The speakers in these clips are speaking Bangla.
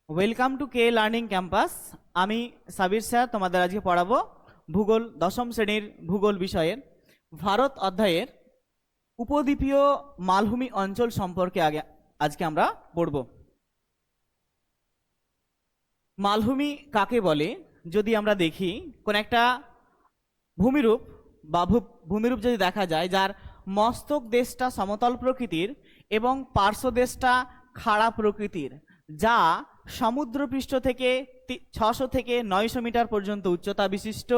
Welcome to K learning campus. আমি সাবির স্যার তোমাদের আজকে পড়াবো ভূগোল দশম শ্রেণীর ভূগোল বিষয়ের ভারত অধ্যায়ের উপদ্বীপীয় মালভূমি অঞ্চল সম্পর্কে আজকে আমরা পড়ব। মালভূমি কাকে বলে যদি আমরা দেখি, কোন একটা ভূমিরূপ বা ভূমিরূপ যদি দেখা যায় যার মস্তক দেশটা সমতল প্রকৃতির এবং পার্শ্ব দেশটা খাড়া প্রকৃতির, যা সমুদ্রপৃষ্ঠ থেকে 600 থেকে 900 মিটার পর্যন্ত উচ্চতা বিশিষ্ট,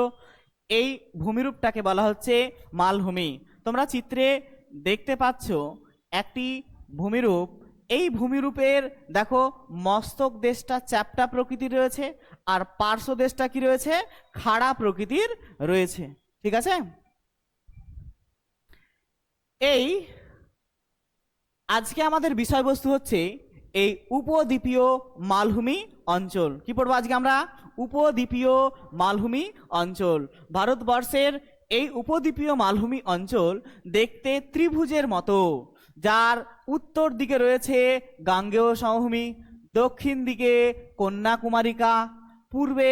এই ভূমিরূপটাকে বলা হচ্ছে মালভূমি। তোমরা চিত্রে দেখতে পাচ্ছ একটি ভূমিরূপ। এই ভূমিরূপের দেখো মস্তক দেশটা চ্যাপ্টা প্রকৃতির রয়েছে আর পার্শ্ব দেশটা কি রয়েছে, খাড়া প্রকৃতির রয়েছে। ঠিক আছে, এই আজকে আমাদের বিষয়বস্তু হচ্ছে এই উপদ্বীপীয় মালভূমি অঞ্চল। কি পড়বো আজকে আমরা? উপদ্বীপীয় মালভূমি অঞ্চল। ভারতবর্ষের এই উপদ্বীপীয় মালভূমি অঞ্চল দেখতে ত্রিভুজের মতো, যার উত্তর দিকে রয়েছে গাঙ্গেয় সমভূমি, দক্ষিণ দিকে কন্যাকুমারিকা, পূর্বে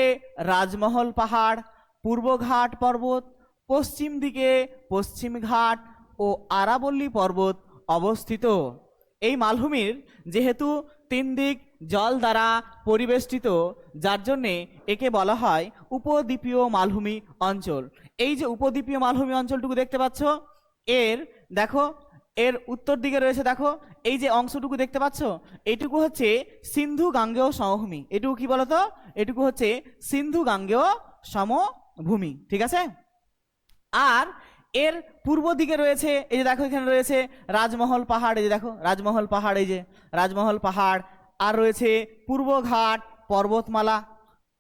রাজমহল পাহাড়, পূর্বঘাট পর্বত, পশ্চিম দিকে পশ্চিম ঘাট ও আরাবল্লী পর্বত অবস্থিত। এই মালভূমির যেহেতু তিন দিক জল দ্বারা পরিবেষ্টিত, যার জন্যে একে বলা হয় উপদ্বীপীয় মালভূমি অঞ্চল। এই যে উপদ্বীপীয় মালভূমি অঞ্চলটুকু দেখতে পাচ্ছ, এর দেখো এর উত্তর দিকে রয়েছে, দেখো এই যে অংশটুকু দেখতে পাচ্ছ, এইটুকু হচ্ছে সিন্ধু গাঙ্গেয় সমভূমি। এটুকু কি বলতো? এটুকু হচ্ছে সিন্ধু গাঙ্গেয় সমভূমি। ঠিক আছে, আর এর পূর্ব দিকে রয়েছে এই যে দেখো এখানে রয়েছে রাজমহল পাহাড়। এই যে দেখো রাজমহল পাহাড়, এই যে রাজমহল পাহাড়, আর রয়েছে পূর্বঘাট পর্বতমালা,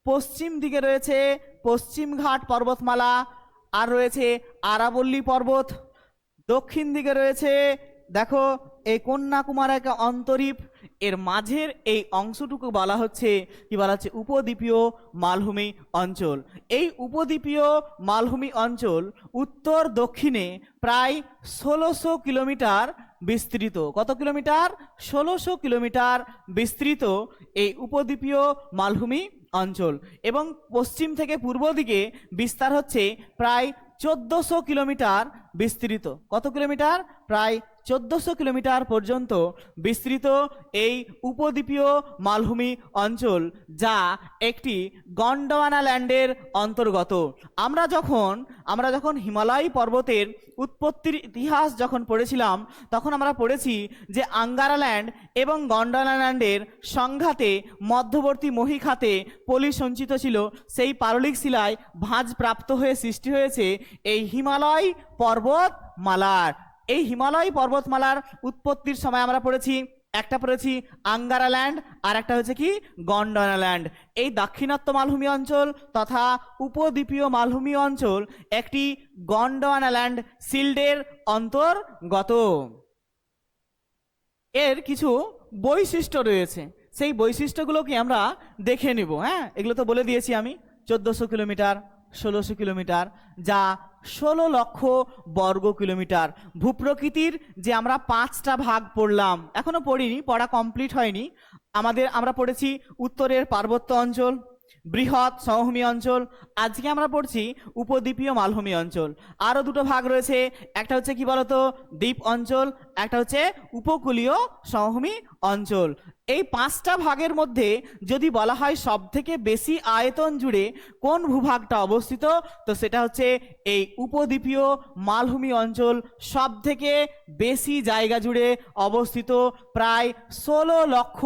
পশ্চিম দিকে রয়েছে পশ্চিমঘাট পর্বতমালা, আর রয়েছে আরাবল্লী পর্বত, দক্ষিণ দিকে রয়েছে দেখো এই কন্যাকুমারিকা অন্তরীপ। এর মাঝের এই অংশটুকু বলা হচ্ছে কি বলা হচ্ছে? উপদ্বীপীয় মালভূমি অঞ্চল। এই উপদ্বীপীয় মালভূমি অঞ্চল উত্তর দক্ষিণে প্রায় 1600 কিলোমিটার বিস্তৃত। কত কিলোমিটার? 1600 কিলোমিটার বিস্তৃত এই উপদ্বীপীয় মালভূমি অঞ্চল। এবং পশ্চিম থেকে পূর্ব দিকে বিস্তার হচ্ছে প্রায় 1400 কিলোমিটার বিস্তৃত। কত কিলোমিটার? প্রায় 1400 কিলোমিটার পর্যন্ত বিস্তৃত এই উপদ্বীপীয় মালভূমি অঞ্চল, যা একটি গন্ডওয়ানা ল্যান্ডের অন্তর্গত। আমরা যখন হিমালয় পর্বতের উৎপত্তির ইতিহাস যখন পড়েছিলাম, তখন আমরা পড়েছি যে আঙ্গারা ল্যান্ড এবং গন্ডওয়ানা ল্যান্ডের সংঘাতে মধ্যবর্তী মহীখাতে পলি সঞ্চিত ছিল। সেই পাললিক শিলায় ভাঁজ প্রাপ্ত হয়ে সৃষ্টি হয়েছে এই হিমালয় পর্বতমালার। এই হিমালয় পর্বতমালার উৎপত্তির সময় আমরা পড়েছি, একটা পড়েছি আঙ্গারা ল্যান্ড, আর একটা হচ্ছে কি গন্ডওয়ানা ল্যান্ড। এই দাক্ষিণাত্য মালভূমি অঞ্চল তথা উপদ্বীপীয় মালভূমি অঞ্চল একটি গন্ডওয়ানা ল্যান্ড শিল্ডের অন্তর্গত। এর কিছু বৈশিষ্ট্য রয়েছে, সেই বৈশিষ্ট্যগুলোকে আমরা দেখে নিব। হ্যাঁ, এগুলো তো বলে দিয়েছি আমি। 1400 কিলোমিটার, 1600 কিলোমিটার, যা 16 লক্ষ বর্গ কিলোমিটার। ভূপ্রকৃতির যে আমরা 5টা ভাগ পড়লাম, এখনো পড়িনি, পড়া কমপ্লিট হয়নি আমরা পড়েছি উত্তরের পার্বত্য অঞ্চল, বৃহৎ সমভূমি অঞ্চল। আজকে আমরা পড়ছি উপদ্বীপীয় মালভূমি অঞ্চল। আরও দুটো ভাগ রয়েছে, একটা হচ্ছে কি বলতো দ্বীপ অঞ্চল, একটা হচ্ছে উপকূলীয় সমভূমি অঞ্চল। এই 5টা ভাগের মধ্যে যদি বলা হয় সব থেকে বেশি আয়তন জুড়ে কোন ভূভাগটা অবস্থিত, তো সেটা হচ্ছে এই উপদ্বীপীয় মালভূমি অঞ্চল সব থেকে বেশি জায়গা জুড়ে অবস্থিত, প্রায় 16 লক্ষ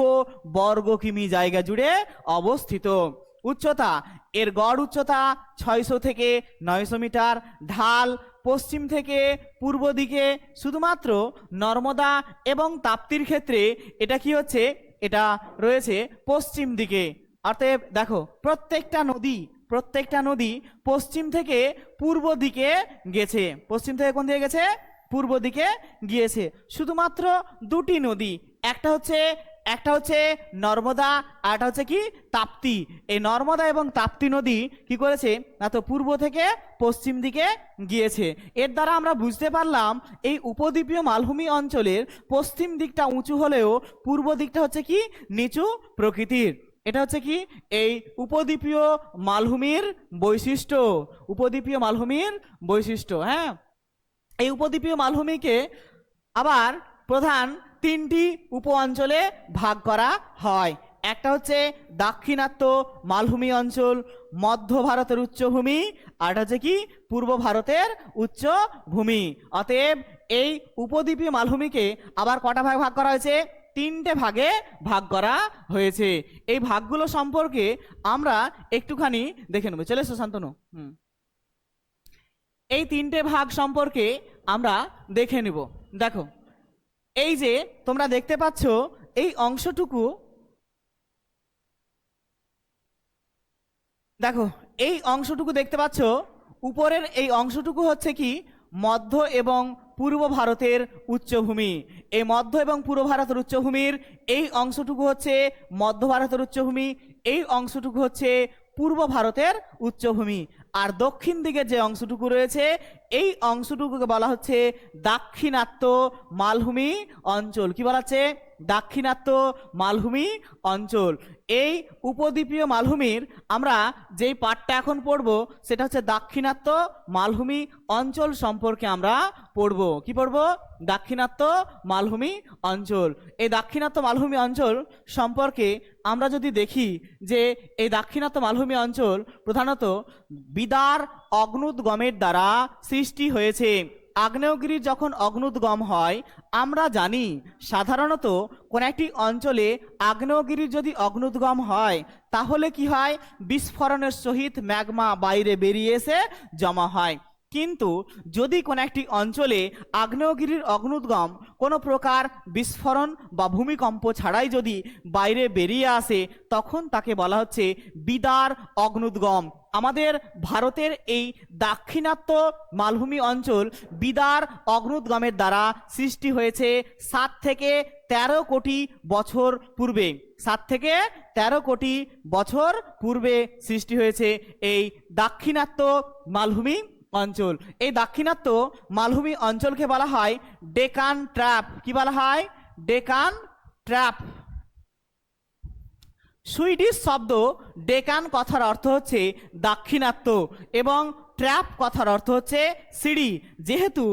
বর্গ কিমি জায়গা জুড়ে অবস্থিত। উচ্চতা, এর গড় উচ্চতা 600 থেকে 900 মিটার। ঢাল পশ্চিম থেকে পূর্ব দিকে, শুধুমাত্র নর্মদা এবং তাপ্তির ক্ষেত্রে এটা কি হচ্ছে, এটা রয়েছে পশ্চিম দিকে। অতএব দেখো প্রত্যেকটা নদী পশ্চিম থেকে পূর্ব দিকে গেছে। পশ্চিম থেকে কোন দিকে গেছে? পূর্ব দিকে গিয়েছে। শুধুমাত্র দুটি নদী, একটা হচ্ছে নর্মদা, আর একটা হচ্ছে কি তাপ্তি। এই নর্মদা এবং তাপ্তি নদী কি করেছে না, তো পূর্ব থেকে পশ্চিম দিকে গিয়েছে। এর দ্বারা আমরা বুঝতে পারলাম এই উপদ্বীপীয় মালভূমি অঞ্চলের পশ্চিম দিকটা উঁচু হলেও পূর্ব দিকটা হচ্ছে কি নিচু প্রকৃতির। এটা হচ্ছে কি এই উপদ্বীপীয় মালভূমির বৈশিষ্ট্য, উপদ্বীপীয় মালভূমির বৈশিষ্ট্য। হ্যাঁ, এই উপদ্বীপীয় মালভূমিকে আবার প্রধান তিনটি উপ অঞ্চলে ভাগ করা হয়। একটা হচ্ছে দাক্ষিণাত্য মালভূমি অঞ্চল, মধ্য ভারতের উচ্চভূমি, আর এটা হচ্ছে কি পূর্ব ভারতের উচ্চভূমি। অতএব এই উপদ্বীপীয় মালভূমিকে আবার কটা ভাগে ভাগ করা হয়েছে? তিনটে ভাগে ভাগ করা হয়েছে। এই ভাগগুলো সম্পর্কে আমরা একটুখানি দেখে নেব। চলে এসো শান্তনু। এই তিনটে ভাগ সম্পর্কে আমরা দেখে নেব। দেখো, এই যে তোমরা দেখতে পাচ্ছ এই অংশটুকু, দেখো এই অংশটুকু দেখতে পাচ্ছ, উপরের এই অংশটুকু হচ্ছে কি মধ্য এবং পূর্ব ভারতের উচ্চভূমি। এই মধ্য এবং পূর্ব ভারতের উচ্চভূমির এই অংশটুকু হচ্ছে মধ্য ভারতের উচ্চভূমি, এই অংশটুকু হচ্ছে পূর্ব ভারতের উচ্চভূমি। আর দক্ষিণ দিকে যে অংশটুকু রয়েছে এই অংশটুকুকে বলা হচ্ছে দাক্ষিণাত্য মালভূমি অঞ্চল। কি বলা হচ্ছে? দাক্ষিণাত্য মালভূমি অঞ্চল। এই উপদ্বীপীয় মালভূমির আমরা যেই পাঠটা এখন পড়ব সেটা হচ্ছে দাক্ষিণাত্য মালভূমি অঞ্চল সম্পর্কে আমরা পড়ব। কি পড়ব? দাক্ষিণাত্য মালভূমি অঞ্চল। এই দাক্ষিণাত্য মালভূমি অঞ্চল সম্পর্কে আমরা যদি দেখি যে এই দাক্ষিণাত্য মালভূমি অঞ্চল প্রধানত বিদার অগ্নুদ্গমের দ্বারা সৃষ্টি হয়েছে। আগ্নেয়গিরির যখন অগ্নুদ্গম হয়, আমরা জানি সাধারণত কোন একটি অঞ্চলে আগ্নেয়গিরির যদি অগ্নুদ্গম হয় তাহলে কি হয়? বিস্ফোরণের সহিত ম্যাগমা বাইরে বেরিয়ে এসে জমা হয়। কিন্তু যদি কোনো একটি অঞ্চলে আগ্নেয়গিরির অগ্নুদ্গম কোনো প্রকার বিস্ফোরণ বা ভূমিকম্প ছাড়াই যদি বাইরে বেরিয়ে আসে তখন তাকে বলা হচ্ছে বিদার অগ্নুদ্গম। আমাদের ভারতের এই দাক্ষিণাত্য মালভূমি অঞ্চল বিদার অগ্নুদ্গমের দ্বারা সৃষ্টি হয়েছে 7 থেকে 13 কোটি বছর পূর্বে। 7 থেকে 13 কোটি বছর পূর্বে সৃষ্টি হয়েছে এই দাক্ষিণাত্য মালভূমি অঞ্চল। এই দাক্ষিণাত্য মালভূমি অঞ্চলকে বলা হয় ডেকান ট্র্যাপ। কি বলা হয়? ডেকান ট্র্যাপ। সুইডিশ শব্দ ডেকান কথার অর্থ হচ্ছে দাক্ষিণাত্য এবং ট্র্যাপ কথার অর্থ হচ্ছে সিঁড়ি। যেহেতু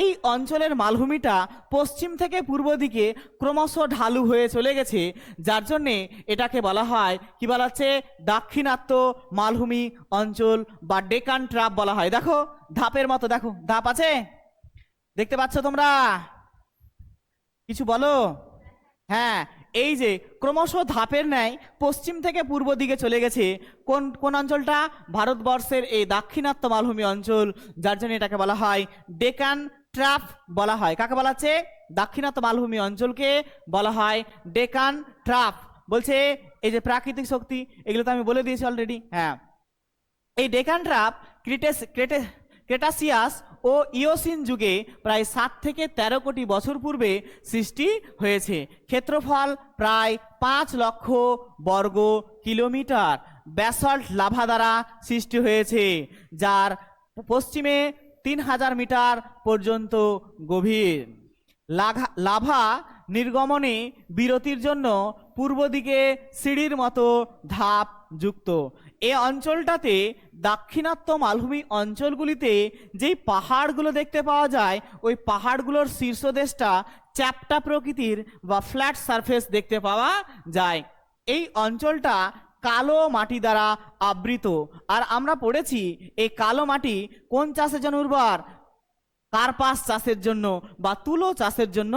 এই অঞ্চলের মালভূমিটা পশ্চিম থেকে পূর্ব দিকে ক্রমশ ঢালু হয়ে চলে গেছে, যার জন্যে এটাকে বলা হয় কি বলা হচ্ছে? দাক্ষিণাত্য মালভূমি অঞ্চল বা ডেকান ট্র্যাপ বলা হয়। দেখো ধাপের মতো, দেখো ধাপ আছে, দেখতে পাচ্ছ তোমরা? কিছু বলো। হ্যাঁ, এই যে ক্রমশ ধাপের ন্যায় পশ্চিম থেকে পূর্ব দিকে চলে গেছে কোন কোন অঞ্চলটা? ভারতবর্ষের এই দাক্ষিণাত্য মালভূমি অঞ্চল, যার জন্য এটাকে বলা হয় ডেকান ট্র্যাপ বলা হয়। কাকে বলা হচ্ছে? দাক্ষিণাত্য মালভূমি অঞ্চলকে বলা হয় ডেকান ট্র্যাপ। বলছে এই যে প্রাকৃতিক শক্তি, এগুলো তো আমি বলে দিয়েছি অলরেডি। হ্যাঁ, এই ডেকান ট্র্যাপ ক্রেটাসিয়াস ও ইওসিন যুগে প্রায় 7 থেকে 13 কোটি বছর পূর্বে সৃষ্টি হয়েছে। ক্ষেত্রফল প্রায় 5 লক্ষ বর্গ কিলোমিটার ব্যাসল্ট লাভা দ্বারা সৃষ্টি হয়েছে, যার পশ্চিমে 3000 মিটার পর্যন্ত গভীর। লাভা নির্গমনে বিরতির জন্য পূর্ব দিকে সিঁড়ির মতো ধাপ যুক্ত। এ অঞ্চলটাতে দাক্ষিণাত্য মালভূমি অঞ্চলগুলিতে যেই পাহাড়গুলো দেখতে পাওয়া যায় ওই পাহাড়গুলোর শীর্ষদেশটা চ্যাপ্টা প্রকৃতির বা ফ্ল্যাট সারফেস দেখতে পাওয়া যায়। এই অঞ্চলটা কালো মাটি দ্বারা আবৃত। আর আমরা পড়েছি এই কালো মাটি কোন চাষের জন্য উর্বর? কার্পাস চাষের জন্য বা তুলো চাষের জন্য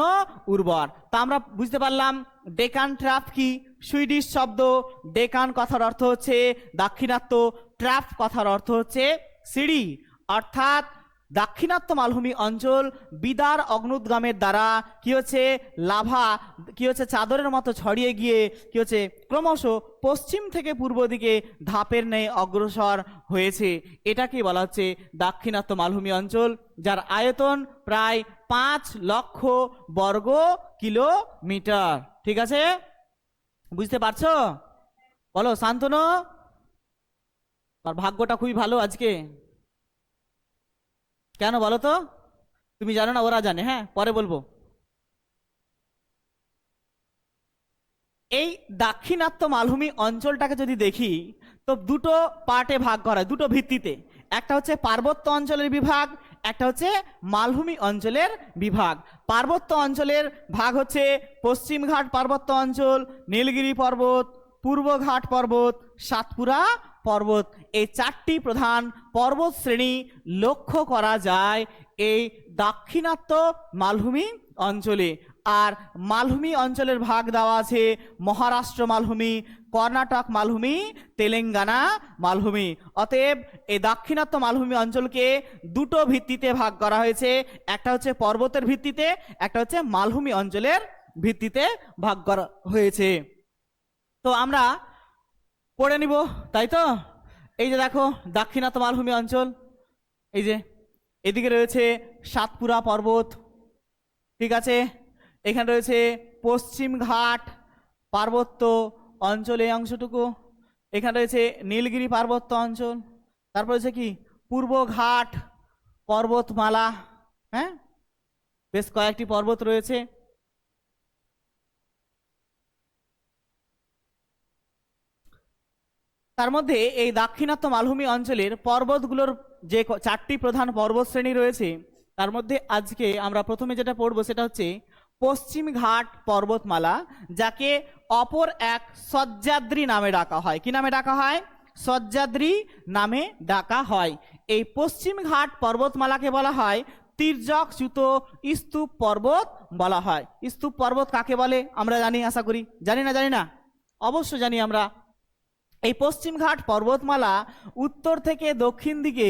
উর্বর। তা আমরা বুঝতে পারলাম ডেকান ট্র্যাপ কি। সুইডিশ শব্দ ডেকান কথার অর্থ হচ্ছে দাক্ষিণাত্য, ট্র্যাপ কথার অর্থ হচ্ছে সিঁড়ি। অর্থাৎ দাক্ষিণাত্য মালভূমি অঞ্চল বিদার অগ্নুদ্গমের দ্বারা কি হচ্ছে? লাভা কি হচ্ছে? চাদরের মতো ছড়িয়ে গিয়ে কি হচ্ছে? ক্রমশ পশ্চিম থেকে পূর্ব দিকে ধাপের ন্যায় অগ্রসর হয়েছে। এটাকে বলা হচ্ছে দাক্ষিণাত্য মালভূমি অঞ্চল, যার আয়তন প্রায় 5 লক্ষ বর্গ কিলোমিটার। ঠিক আছে, বুঝতে পারছো? বলো শান্তনু, আর ভাগ্যটা খুবই ভালো আজকে। কেন বলো তো? তুমি জানো না, ওরা জানে। হ্যাঁ, পরে বলবো। এই দাক্ষিণাত্য মালভূমি অঞ্চলটাকে যদি দেখি তো দুটো পার্টে ভাগ করা হয়, দুটো ভিত্তিতে। একটা হচ্ছে পার্বত্য অঞ্চলের বিভাগ, একটা হচ্ছে মালভূমি অঞ্চলের বিভাগ। পার্বত্য অঞ্চলের ভাগ হচ্ছে পশ্চিমঘাট পার্বত্য অঞ্চল, নীলগিরি পর্বত, পূর্বঘাট পর্বত, সাতপুরা পর্বত। এই চারটি প্রধান পর্বত শ্রেণী লক্ষ্য করা যায় এই দাক্ষিণাত্য মালভূমি অঞ্চলে। আর মালভূমি অঞ্চলের ভাগ দেওয়া আছে মহারাষ্ট্র মালভূমি, কর্ণাটক মালভূমি, তেলেঙ্গানা মালভূমি। অতএব এই দাক্ষিণাত্য মালভূমি অঞ্চলকে দুটো ভিত্তিতে ভাগ করা হয়েছে, একটা হচ্ছে পর্বতের ভিত্তিতে, একটা হচ্ছে মালভূমি অঞ্চলের ভিত্তিতে ভাগ করা হয়েছে। তো আমরা পড়ে নিব, তাই তো? এই যে দেখো দাক্ষিণাত্য মালভূমি অঞ্চল, এই যে এদিকে রয়েছে সাতপুরা পর্বত, ঠিক আছে, এখানে রয়েছে পশ্চিম ঘাট পার্বত্য অঞ্চল এই অংশটুকু, এখানে রয়েছে নীলগিরি পার্বত্য অঞ্চল, তারপর রয়েছে কি পূর্বঘাট পর্বতমালা, হ্যাঁ বেশ কয়েকটি পর্বত রয়েছে। তার মধ্যে এই দাক্ষিণাত্য মালভূমি অঞ্চলের পর্বতগুলোর যে চারটি প্রধান পর্বত শ্রেণী রয়েছে তার মধ্যে আজকে আমরা প্রথমে যেটা পড়বো সেটা হচ্ছে পশ্চিম ঘাট পর্বতমালা, যাকে অপর এক সহ্যাদ্রি নামে ডাকা হয়। কি নামে ডাকা হয়? সহ্যাদ্রি নামে ডাকা হয়। এই পশ্চিম ঘাট পর্বতমালাকে বলা হয় তির্যকচ্যুত স্তূপ পর্বত বলা হয়। স্তূপ পর্বত কাকে বলে আমরা জানি, আশা করি জানি না? জানি না? অবশ্য জানি আমরা। এই পশ্চিমঘাট পর্বতমালা উত্তর থেকে দক্ষিণ দিকে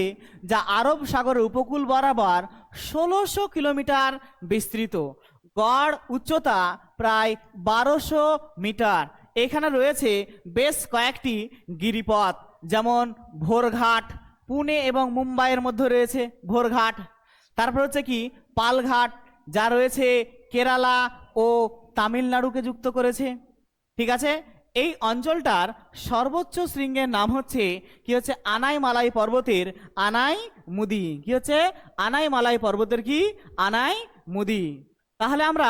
যা আরব সাগরের উপকূল বরাবর 1600 কিলোমিটার বিস্তৃত, গড় উচ্চতা প্রায় 1200 মিটার। এখানে রয়েছে বেশ কয়েকটি গিরিপথ, যেমন ভোরঘাট, পুনে এবং মুম্বাইয়ের মধ্যে রয়েছে ভোরঘাট। তারপর হচ্ছে কি পালঘাট, যা রয়েছে কেরালা ও তামিলনাড়ুকে যুক্ত করেছে, ঠিক আছে। এই অঞ্চলটার সর্বোচ্চ শৃঙ্গের নাম হচ্ছে কি হচ্ছে আনাইমালাই পর্বতের আনাইমুদি। কি হচ্ছে আনাইমালাই পর্বতের কি আনাইমুদি। তাহলে আমরা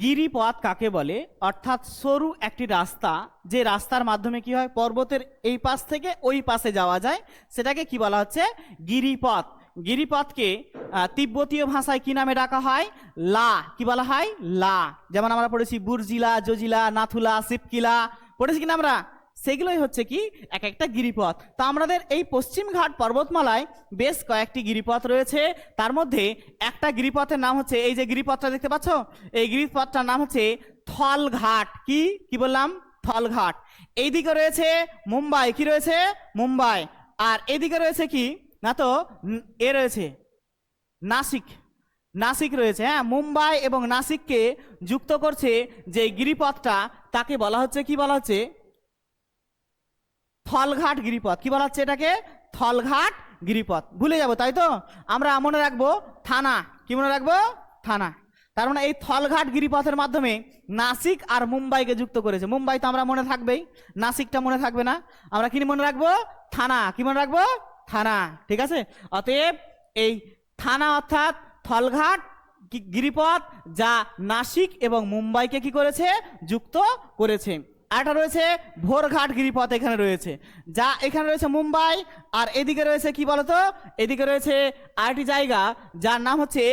গিরিপথ কাকে বলে? অর্থাৎ সরু একটি রাস্তা, যে রাস্তার মাধ্যমে কি হয় পর্বতের এই পাশ থেকে ওই পাশে যাওয়া যায়, সেটাকে কি বলা হচ্ছে গিরিপথ। গিরিপথকে তিব্বতীয় ভাষায় কি নামে ডাকা হয়? লা। কি বলা হয়? লা। যেমন আমরা পড়েছি বুর্জিলা, জজিলা, নাথুলা, শিবকিলা, পড়েছি কিনা আমরা? সেগুলোই হচ্ছে কি এক একটা গিরিপথ। তো আমাদের এই পশ্চিমঘাট পর্বতমালায় বেশ কয়েকটি গিরিপথ রয়েছে। তার মধ্যে একটা গিরিপথের নাম হচ্ছে, এই যে গিরিপথটা দেখতে পাচ্ছ, এই গিরিপথটার নাম হচ্ছে থলঘাট। কি কি বললাম? থলঘাট। এইদিকে রয়েছে মুম্বাই। কি রয়েছে? মুম্বাই। আর এদিকে রয়েছে কি না, তো এ রয়েছে নাসিক। নাসিক রয়েছে, হ্যাঁ। মুম্বাই এবং নাসিককে যুক্ত করছে যে গিরিপথটা, তাকে বলা হচ্ছে কি বলা হচ্ছে থলঘাট গিরিপথ। কি বলা হচ্ছে এটাকে? থলঘাট গিরিপথ। ভুলে যাব, তাই তো? আমরা মনে রাখবো থানা। কি মনে রাখবো? থানা। তার মানে এই থলঘাট গিরিপথের মাধ্যমে নাসিক আর মুম্বাইকে যুক্ত করেছে। মুম্বাই তো আমরা মনে থাকবেই, নাসিকটা মনে থাকবে না। আমরা কি মনে রাখবো? থানা। কি মনে রাখবো? থানা, ঠিক আছে। অতএব এই থানা অর্থাৎ থলঘাট গিরিপথ, যা নাসিক এবং মুম্বাইকে কি করেছে? যুক্ত করেছে। আরেকটা রয়েছে ভোরঘাট গিরিপথ, এখানে রয়েছে, যা এখানে রয়েছে মুম্বাই। আর এদিকে রয়েছে কি বলতো, এদিকে রয়েছে আরেকটি জায়গা যার নাম হচ্ছে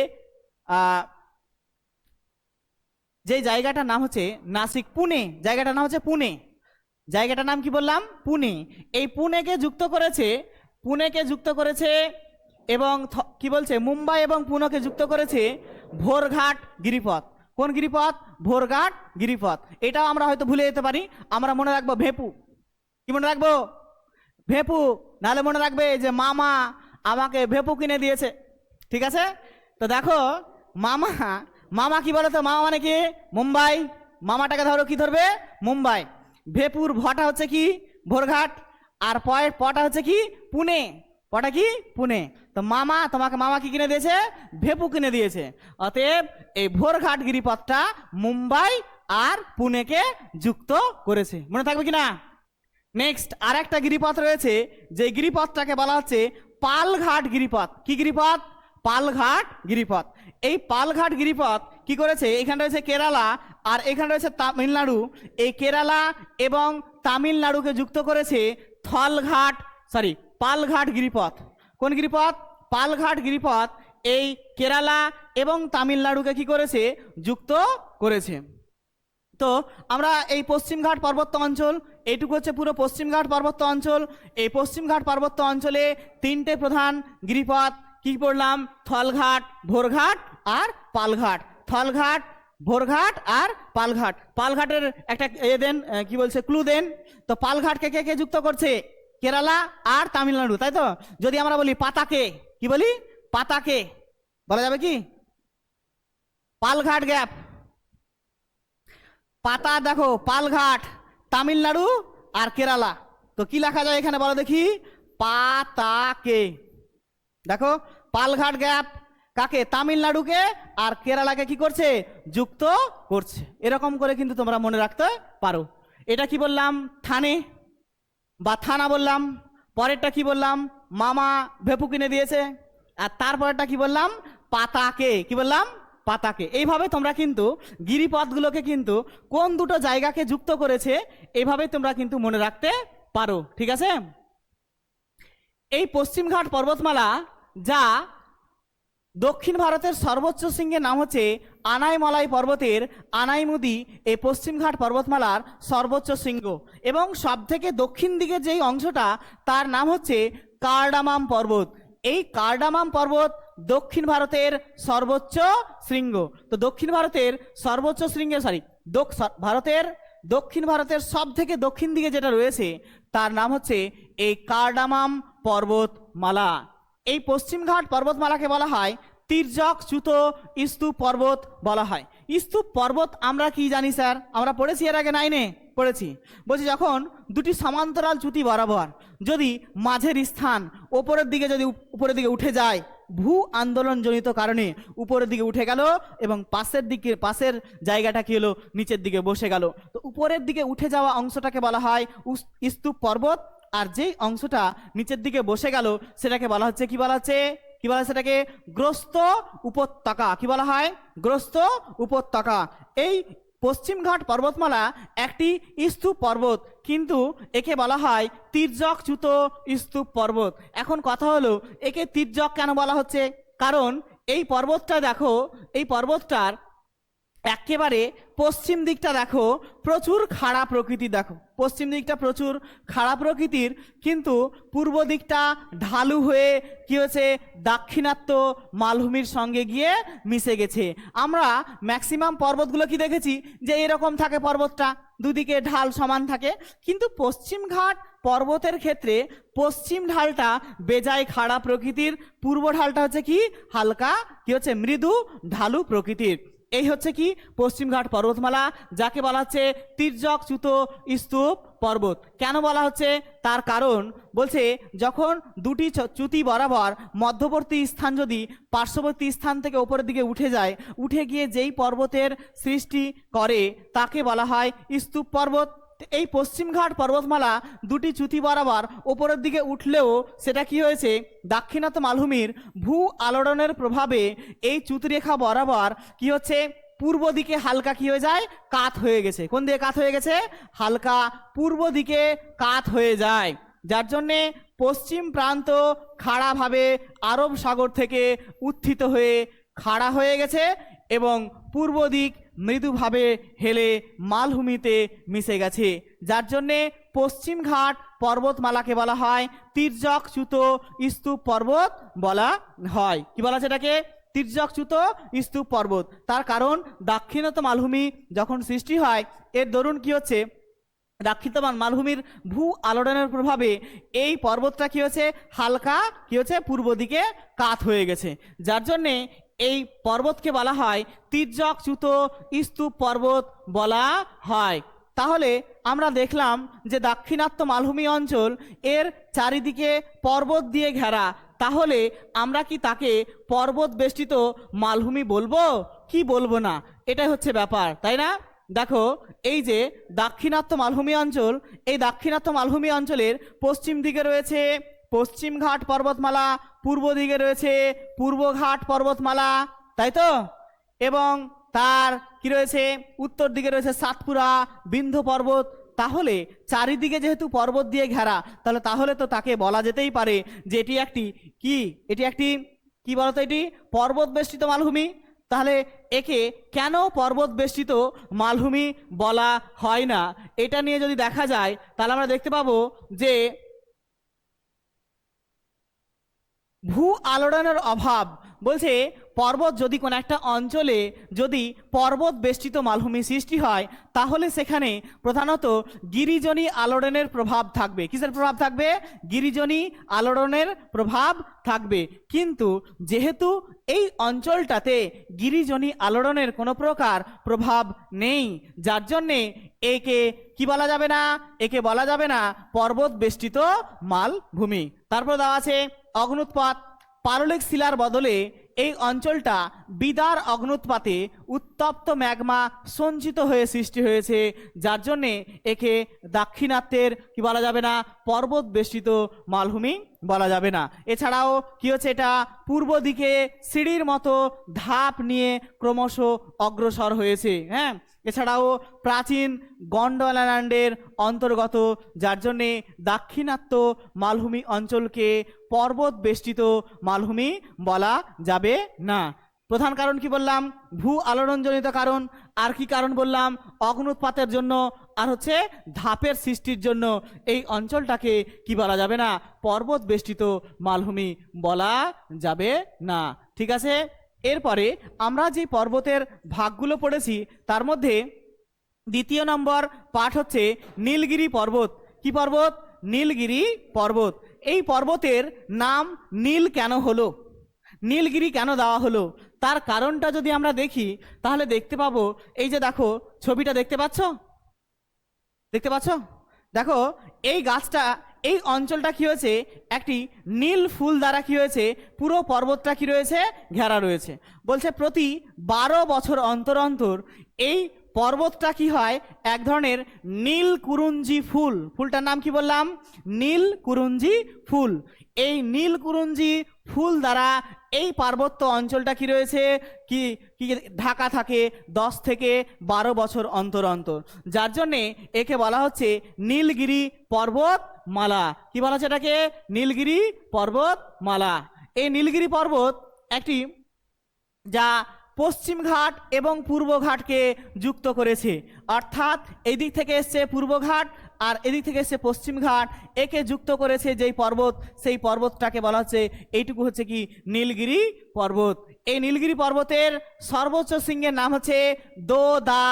যে জায়গাটার নাম হচ্ছে নাসিক, পুনে। জায়গাটার নাম হচ্ছে পুনে। জায়গাটার নাম কি বললাম? পুনে। এই পুনেকে যুক্ত করেছে, পুনেকে যুক্ত করেছে এবং কি বলছে মুম্বাই এবং পুনেকে যুক্ত করেছে ভোরঘাট গিরিপথ। কোন গিরিপথ? ভোরঘাট গিরিপথ। এটাও আমরা হয়তো ভুলে যেতে পারি। আমরা মনে রাখবো ভেপু। কি মনে রাখবো? ভেপু। নাহলে মনে রাখবে যে মামা আমাকে ভেপু কিনে দিয়েছে, ঠিক আছে। তো দেখো মামা মামা কি বলো তো, মামা মানে কি? মুম্বাই। মামাটাকে ধরো, কি ধরবে? মুম্বাই। ভেপুর, ভটা হচ্ছে কি? ভোরঘাট। আর পয়ের পটা হচ্ছে কি? পুনে। পটা কি? পুনে। তো মামা, তোমাকে মামা কি কিনে দিয়েছে? ভেপু কিনে দিয়েছে। অতএব এই ভোরঘাট গিরিপথটা মুম্বাই আর পুনেকে যুক্ত করেছে। মনে থাকবে কিনা? নেক্সট আর একটা গিরিপথ রয়েছে, যে গিরিপথটাকে বলা হচ্ছে পালঘাট গিরিপথ। কি গিরিপথ? পালঘাট গিরিপথ। এই পালঘাট গিরিপথ কি করেছে? এখানে রয়েছে কেরালা আর এখানে রয়েছে তামিলনাড়ু। এই কেরালা এবং তামিলনাড়ুকে যুক্ত করেছে পালঘাট গিরিপথ। কোন গিরিপথ? পালঘাট গিরিপথ এই কেরালা এবং তামিলনাড়ুকে কি করেছে? যুক্ত করেছে। তো আমরা এই পশ্চিমঘাট পার্বত্য অঞ্চল, এইটুকু হচ্ছে পুরো পশ্চিমঘাট পার্বত্য অঞ্চল। এই পশ্চিমঘাট পার্বত্য অঞ্চলে তিনটে প্রধান গিরিপথ কি পড়লাম? থলঘাট, ভোরঘাট আর পালঘাট। থলঘাট, ভোরঘাট আর পালঘাট। পালঘাটের একটা দেন, কি বলছে, ক্লু দেন। তো পালঘাটকে কে কে যুক্ত করছে? কেরালা আর তামিলনাড়ু, তাই তো? যদি আমরা বলি পাতাকে, কি বলি? পাতাকে বলা যাবে কি? পালঘাট গ্যাপ। পাতা দেখো, পালঘাট, তামিলনাড়ু আর কেরালা। তো কি লেখা যায় এখানে বলো দেখি? পাতাকে। দেখো, পালঘাট গ্যাপ কাকে? তামিলনাড়ুকে আর কেরালাকে কি করছে? যুক্ত করছে। এরকম করে কিন্তু তোমরা মনে রাখতে পারো। এটা কি বললাম? থানে বা থানা বললাম। পরেরটা কি বললাম? মামা ভেপু কিনে দিয়েছে। আর তারপরেরটা কি বললাম? পাতাকে। কি বললাম? পাতাকে। এইভাবে তোমরা কিন্তু গিরিপথগুলোকে কিন্তু কোন দুটো জায়গাকে যুক্ত করেছে এইভাবে তোমরা কিন্তু মনে রাখতে পারো। ঠিক আছে? এই পশ্চিমঘাট পর্বতমালা, যা দক্ষিণ ভারতের সর্বোচ্চ শৃঙ্গের নাম হচ্ছে আনাইমালাই পর্বতের আনাইমুদি, এই পশ্চিমঘাট পর্বতমালার সর্বোচ্চ শৃঙ্গ। এবং সব থেকে দক্ষিণ দিকের যেই অংশটা তার নাম হচ্ছে কার্ডামাম পর্বত। এই কার্ডামাম পর্বত দক্ষিণ ভারতের সর্বোচ্চ শৃঙ্গ। তো দক্ষিণ ভারতের সর্বোচ্চ শৃঙ্গের দক্ষিণ ভারতের সব থেকে দক্ষিণ দিকে যেটা রয়েছে তার নাম হচ্ছে এই কার্ডামাম পর্বতমালা। এই পশ্চিমঘাট পর্বতমালাকে বলা হয় তির্যক চ্যুত স্তূপ পর্বত বলা হয়। স্তূপ পর্বত আমরা কি জানি স্যার? আমরা পড়েছি এর আগে, 9-এ পড়েছি। বলছি যখন দুটি সমান্তরাল চ্যুতি বরাবর যদি মাঝের স্থান উপরের দিকে উঠে যায়, ভূ আন্দোলনজনিত কারণে উপরের দিকে উঠে গেল এবং পাশের জায়গাটা কি হলো? নিচের দিকে বসে গেল। তো উপরের দিকে উঠে যাওয়া অংশটাকে বলা হয় স্তূপ পর্বত। আর যেই অংশটা নিচের দিকে বসে গেল সেটাকে বলা হচ্ছে কি বলা হচ্ছে? সেটাকে গ্রস্ত উপত্যকা। কি বলা হয়? গ্রস্ত উপত্যকা। এই পশ্চিমঘাট পর্বতমালা একটি স্তূপ পর্বত, কিন্তু একে বলা হয় তির্যক চ্যুত স্তূপ পর্বত। এখন কথা হলো, একে তির্যক কেন বলা হচ্ছে? কারণ এই পর্বতটা দেখো, এই পর্বতটার একেবারে পশ্চিম দিকটা দেখো প্রচুর খাড়া প্রকৃতি। দেখো পশ্চিম দিকটা প্রচুর খাড়া প্রকৃতির, কিন্তু পূর্ব দিকটা ঢালু হয়ে কি হয়েছে? দাক্ষিণাত্য মালভূমির সঙ্গে গিয়ে মিশে গেছে। আমরা ম্যাক্সিমাম পর্বতগুলো কি দেখেছি যে এরকম থাকে, পর্বতটা দুদিকে ঢাল সমান থাকে। কিন্তু পশ্চিমঘাট পর্বতের ক্ষেত্রে পশ্চিম ঢালটা বেজায় খাড়া প্রকৃতির, পূর্ব ঢালটা হচ্ছে কি? হালকা কি হচ্ছে? মৃদু ঢালু প্রকৃতির। এই হচ্ছে কি পশ্চিমঘাট পর্বতমালা, যাকে বলা হচ্ছে তির্যক চ্যুত স্তূপ পর্বত। কেন বলা হচ্ছে? তার কারণ বলছে যখন দুটি চ্যুতি বরাবর মধ্যবর্তী স্থান যদি পার্শ্ববর্তী স্থান থেকে উপরের দিকে উঠে যায়, উঠে গিয়ে যেই পর্বতের সৃষ্টি করে তাকে বলা হয় স্তূপ পর্বত। এই পশ্চিমঘাট পর্বতমালা দুটি চ্যুতি বরাবর উপরের দিকে উঠলেও সেটা কি হয়েছে? দাক্ষিণাত্য মালভূমির ভূ আলোড়নের প্রভাবে এই চ্যুতিরেখা বরাবর কি হচ্ছে? পূর্ব দিকে হালকা কি হয়ে যায়? কাত হয়ে গেছে। কোন দিকে কাত হয়ে গেছে? হালকা পূর্ব দিকে কাত হয়ে যায়, যার জন্যে পশ্চিম প্রান্ত খাড়াভাবে আরব সাগর থেকে উত্থিত হয়ে খাড়া হয়ে গেছে এবং পূর্ব দিক মৃদুভাবে হেলে মালভূমিতে মিশে গেছে, যার জন্যে পশ্চিমঘাট পর্বতমালাকে বলা হয় তির্যক চ্যুত স্তূপ পর্বত বলা হয়। কি বলা আছে এটাকে? তির্যক চ্যুত স্তূপ পর্বত। তার কারণ দাক্ষিণাত্য মালভূমি যখন সৃষ্টি হয় এর দরুন কি হচ্ছে? দাক্ষিণাত্য মালভূমির ভূ আলোড়নের প্রভাবে এই পর্বতটা কি হচ্ছে? হালকা কি হচ্ছে? পূর্ব দিকে কাত হয়ে গেছে, যার জন্যে এই পর্বতকে বলা হয় তির্যকচ্যুত স্তূপ পর্বত বলা হয়। তাহলে আমরা দেখলাম যে দাক্ষিণাত্য মালভূমি অঞ্চল এর চারিদিকে পর্বত দিয়ে ঘেরা, তাহলে আমরা কি তাকে পর্বত বেষ্টিত মালভূমি বলবো কি বলবো না, এটাই হচ্ছে ব্যাপার, তাই না? দেখো, এই যে দাক্ষিণাত্য মালভূমি অঞ্চল, এই দাক্ষিণাত্য মালভূমি অঞ্চলের পশ্চিম দিকে রয়েছে পশ্চিমঘাট পর্বতমালা, পূর্ব দিকে রয়েছে পূর্বঘাট পর্বতমালা, তাই তো? এবং তার কি রয়েছে, উত্তর দিকে রয়েছে সাতপুরা বিন্ধ্য পর্বত। তাহলে চারিদিকে যেহেতু পর্বত দিয়ে ঘেরা, তাহলে তো তাকে বলা যেতেই পারে যে এটি একটি কি, এটি একটি কি বলতো, এটি পর্বত বেষ্টিত মালভূমি। তাহলে একে কেন পর্বত বেষ্টিত মালভূমি বলা হয় না, এটা নিয়ে যদি দেখা যায় তাহলে আমরা দেখতে পাবো যে ভূ আলোড়নের অভাব। বলছে পর্বত যদি কোনো একটা অঞ্চলে যদি পর্বত বেষ্টিত মালভূমি সৃষ্টি হয়, তাহলে সেখানে প্রধানত গিরিজনী আলোড়নের প্রভাব থাকবে। কিসের প্রভাব থাকবে? গিরিজনী আলোড়নের প্রভাব থাকবে। কিন্তু যেহেতু এই অঞ্চলটাতে গিরিজনী আলোড়নের কোনো প্রকার প্রভাব নেই, যার জন্যে একে কি বলা যাবে না, একে বলা যাবে না পর্বত বেষ্টিত মালভূমি। তারপর দেওয়া আছে অগ্নুৎপাত। পাললিক শিলার বদলে এই অঞ্চলটা বিদার অগ্নুৎপাতে উত্তপ্ত ম্যাগমা সঞ্চিত হয়ে সৃষ্টি হয়েছে, যার জন্যে একে দাক্ষিণাত্যের কি বলা যাবে না, পর্বত বেষ্টিত মালভূমি বলা যাবে না। এছাড়াও কি হচ্ছে, এটা পূর্ব দিকে সিঁড়ির মতো ধাপ নিয়ে ক্রমশ অগ্রসর হয়েছে। হ্যাঁ, এছাড়াও প্রাচীন গন্ডোলাল্যান্ডের অন্তর্গত, যার জন্যে দাক্ষিণাত্য মালভূমি অঞ্চলকে পর্বত বেষ্টিত মালভূমি বলা যাবে না। প্রধান কারণ কি বললাম? ভূ আলোড়নজনিত কারণ। আর কি কারণ বললাম? অগ্নুৎপাতের জন্য, আর হচ্ছে ধাপের সৃষ্টির জন্য এই অঞ্চলটাকে কি বলা যাবে না, পর্বত বেষ্টিত মালভূমি বলা যাবে না। ঠিক আছে, এরপরে আমরা যে পর্বতের ভাগগুলো পড়েছি তার মধ্যে দ্বিতীয় নম্বর পাঠ হচ্ছে নীলগিরি পর্বত। কি পর্বত? নীলগিরি পর্বত। এই পর্বতের নাম নীল কেন হলো, নীলগিরি কেন দেওয়া হলো, তার কারণটা যদি আমরা দেখি তাহলে দেখতে পাবো, এই যে দেখো ছবিটা দেখতে পাচ্ছ, দেখতে পাচ্ছ? দেখো এই গাছটা, এই অঞ্চলটা কি হয়েছে, একটি নীল ফুল দ্বারা কি হয়েছে, পুরো পর্বতটা কি রয়েছে, ঘেরা রয়েছে। বলছে প্রতি 12 বছর অন্তর অন্তর এই পর্বতটা কি হয়, এক ধরনের নীল কুরুঞ্জি ফুল, ফুলটার নাম কি বললাম, নীল কুরুঞ্জি ফুল। এই নীল কুরুঞ্জি ফুল দ্বারা এই পার্বত্য অঞ্চলটা কি রয়েছে, কি কি ঢাকা থাকে 10 থেকে 12 বছর অন্তর অন্তর, যার জন্যে একে বলা হচ্ছে নীলগিরি পর্বতমালা। কি বলা হচ্ছে এটাকে? নীলগিরি পর্বতমালা। এই নীলগিরি পর্বত একটি যা পশ্চিমঘাট এবং পূর্বঘাটকে যুক্ত করেছে, অর্থাৎ এই দিক থেকে এসছে পূর্বঘাট আর এদিক থেকে এসছে পশ্চিমঘাট, একে যুক্ত করেছে যেই পর্বত, সেই পর্বতটাকে বলা হচ্ছে, এইটুকু হচ্ছে কি নীলগিরি পর্বত। এই নীলগিরি পর্বতের সর্বোচ্চ শৃঙ্গের নাম হচ্ছে দোদা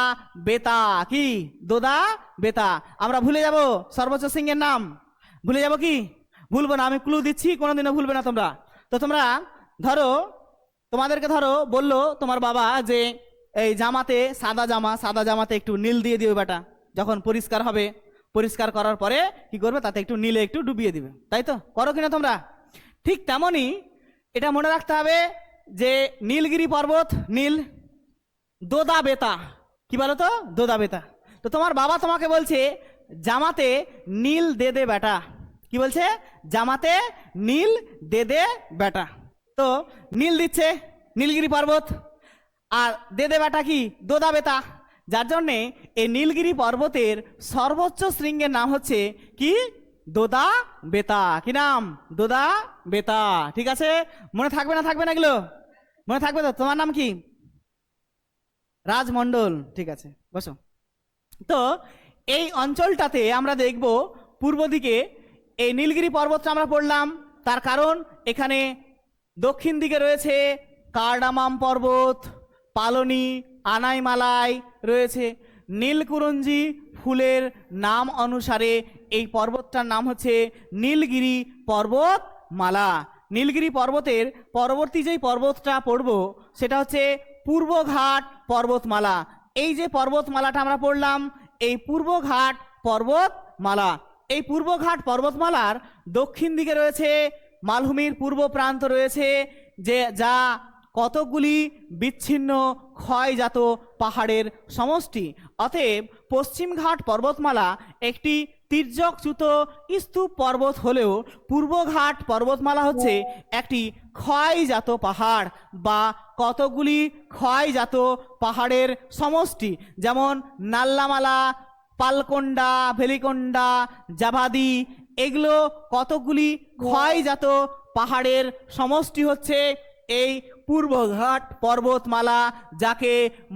বেতা। কি? দোদা বেতা। আমরা ভুলে যাব সর্বোচ্চ শৃঙ্গের নাম, ভুলে যাব কি? ভুলবো না, আমি ক্লু দিচ্ছি, কোনোদিনও ভুলবে না তোমরা। তো তোমরা ধরো, তোমাদেরকে ধরো বললো তোমার বাবা যে এই জামাতে সাদা জামা, সাদা জামাতে একটু নীল দিয়ে দিবে বেটা, যখন পরিষ্কার হবে, পরিষ্কার করার পরে কি করবে, তাতে একটু নীলে একটু ডুবিয়ে দিবে, তাই তো? করো কিনা তোমরা? ঠিক তেমনই এটা মনে রাখতে হবে যে নীলগিরি পর্বত নীল, দোদা বেতা। কি বলো তো? দোদা বেতা। তো তোমার বাবা তোমাকে বলছে জামাতে নীল দে দে বেটা। কি বলছে? জামাতে নীল দে দে বেটা। তো নীল দিচ্ছে নীলগিরি পর্বত, আর দে দে বেটা কি? দোদা বেতা। যার জন্যে এই নীলগিরি পর্বতের সর্বোচ্চ শৃঙ্গের নাম হচ্ছে কি? দোদা বেতা। কি নাম? দোদা বেতা। ঠিক আছে, মনে থাকবে না? থাকবে না এগুলো? মনে থাকবে তো? তোমার নাম কি? রাজমণ্ডল। ঠিক আছে, বসো। তো এই অঞ্চলটাতে আমরা দেখব পূর্ব দিকে এই নীলগিরি পর্বতটা আমরা পড়লাম, তার কারণ এখানে দক্ষিণ দিকে রয়েছে কার্ডামাম পর্বত, পালনি, আনাইমালাই রয়েছে। নীলকুরঞ্জি ফুলের নাম অনুসারে এই পর্বতটার নাম হচ্ছে নীলগিরি পর্বতমালা। নীলগিরি পর্বতের পরবর্তী যেই পর্বতটা পড়ব সেটা হচ্ছে পূর্বঘাট পর্বতমালা। এই যে পর্বতমালাটা আমরা পড়লাম, এই পূর্বঘাট পর্বতমালা, এই পূর্বঘাট পর্বতমালার দক্ষিণ দিকে রয়েছে মালভূমির পূর্ব প্রান্ত রয়েছে, যে যা কতকগুলি বিচ্ছিন্ন ক্ষয়জাত পাহাড়ের সমষ্টি। অতএব পশ্চিমঘাট পর্বতমালা একটি তির্যকচ্যুত স্তূপ পর্বত হলেও পূর্বঘাট পর্বতমালা হচ্ছে একটি ক্ষয়জাত পাহাড় বা কতগুলি ক্ষয়জাত পাহাড়ের সমষ্টি, যেমন নাল্লামালা, পালকোন্ডা, ভেলিকোন্ডা, জাভাদি, এগুলো কতগুলি ক্ষয়জাত পাহাড়ের সমষ্টি হচ্ছে এই পূর্বঘাট পর্বতমালা, যাকে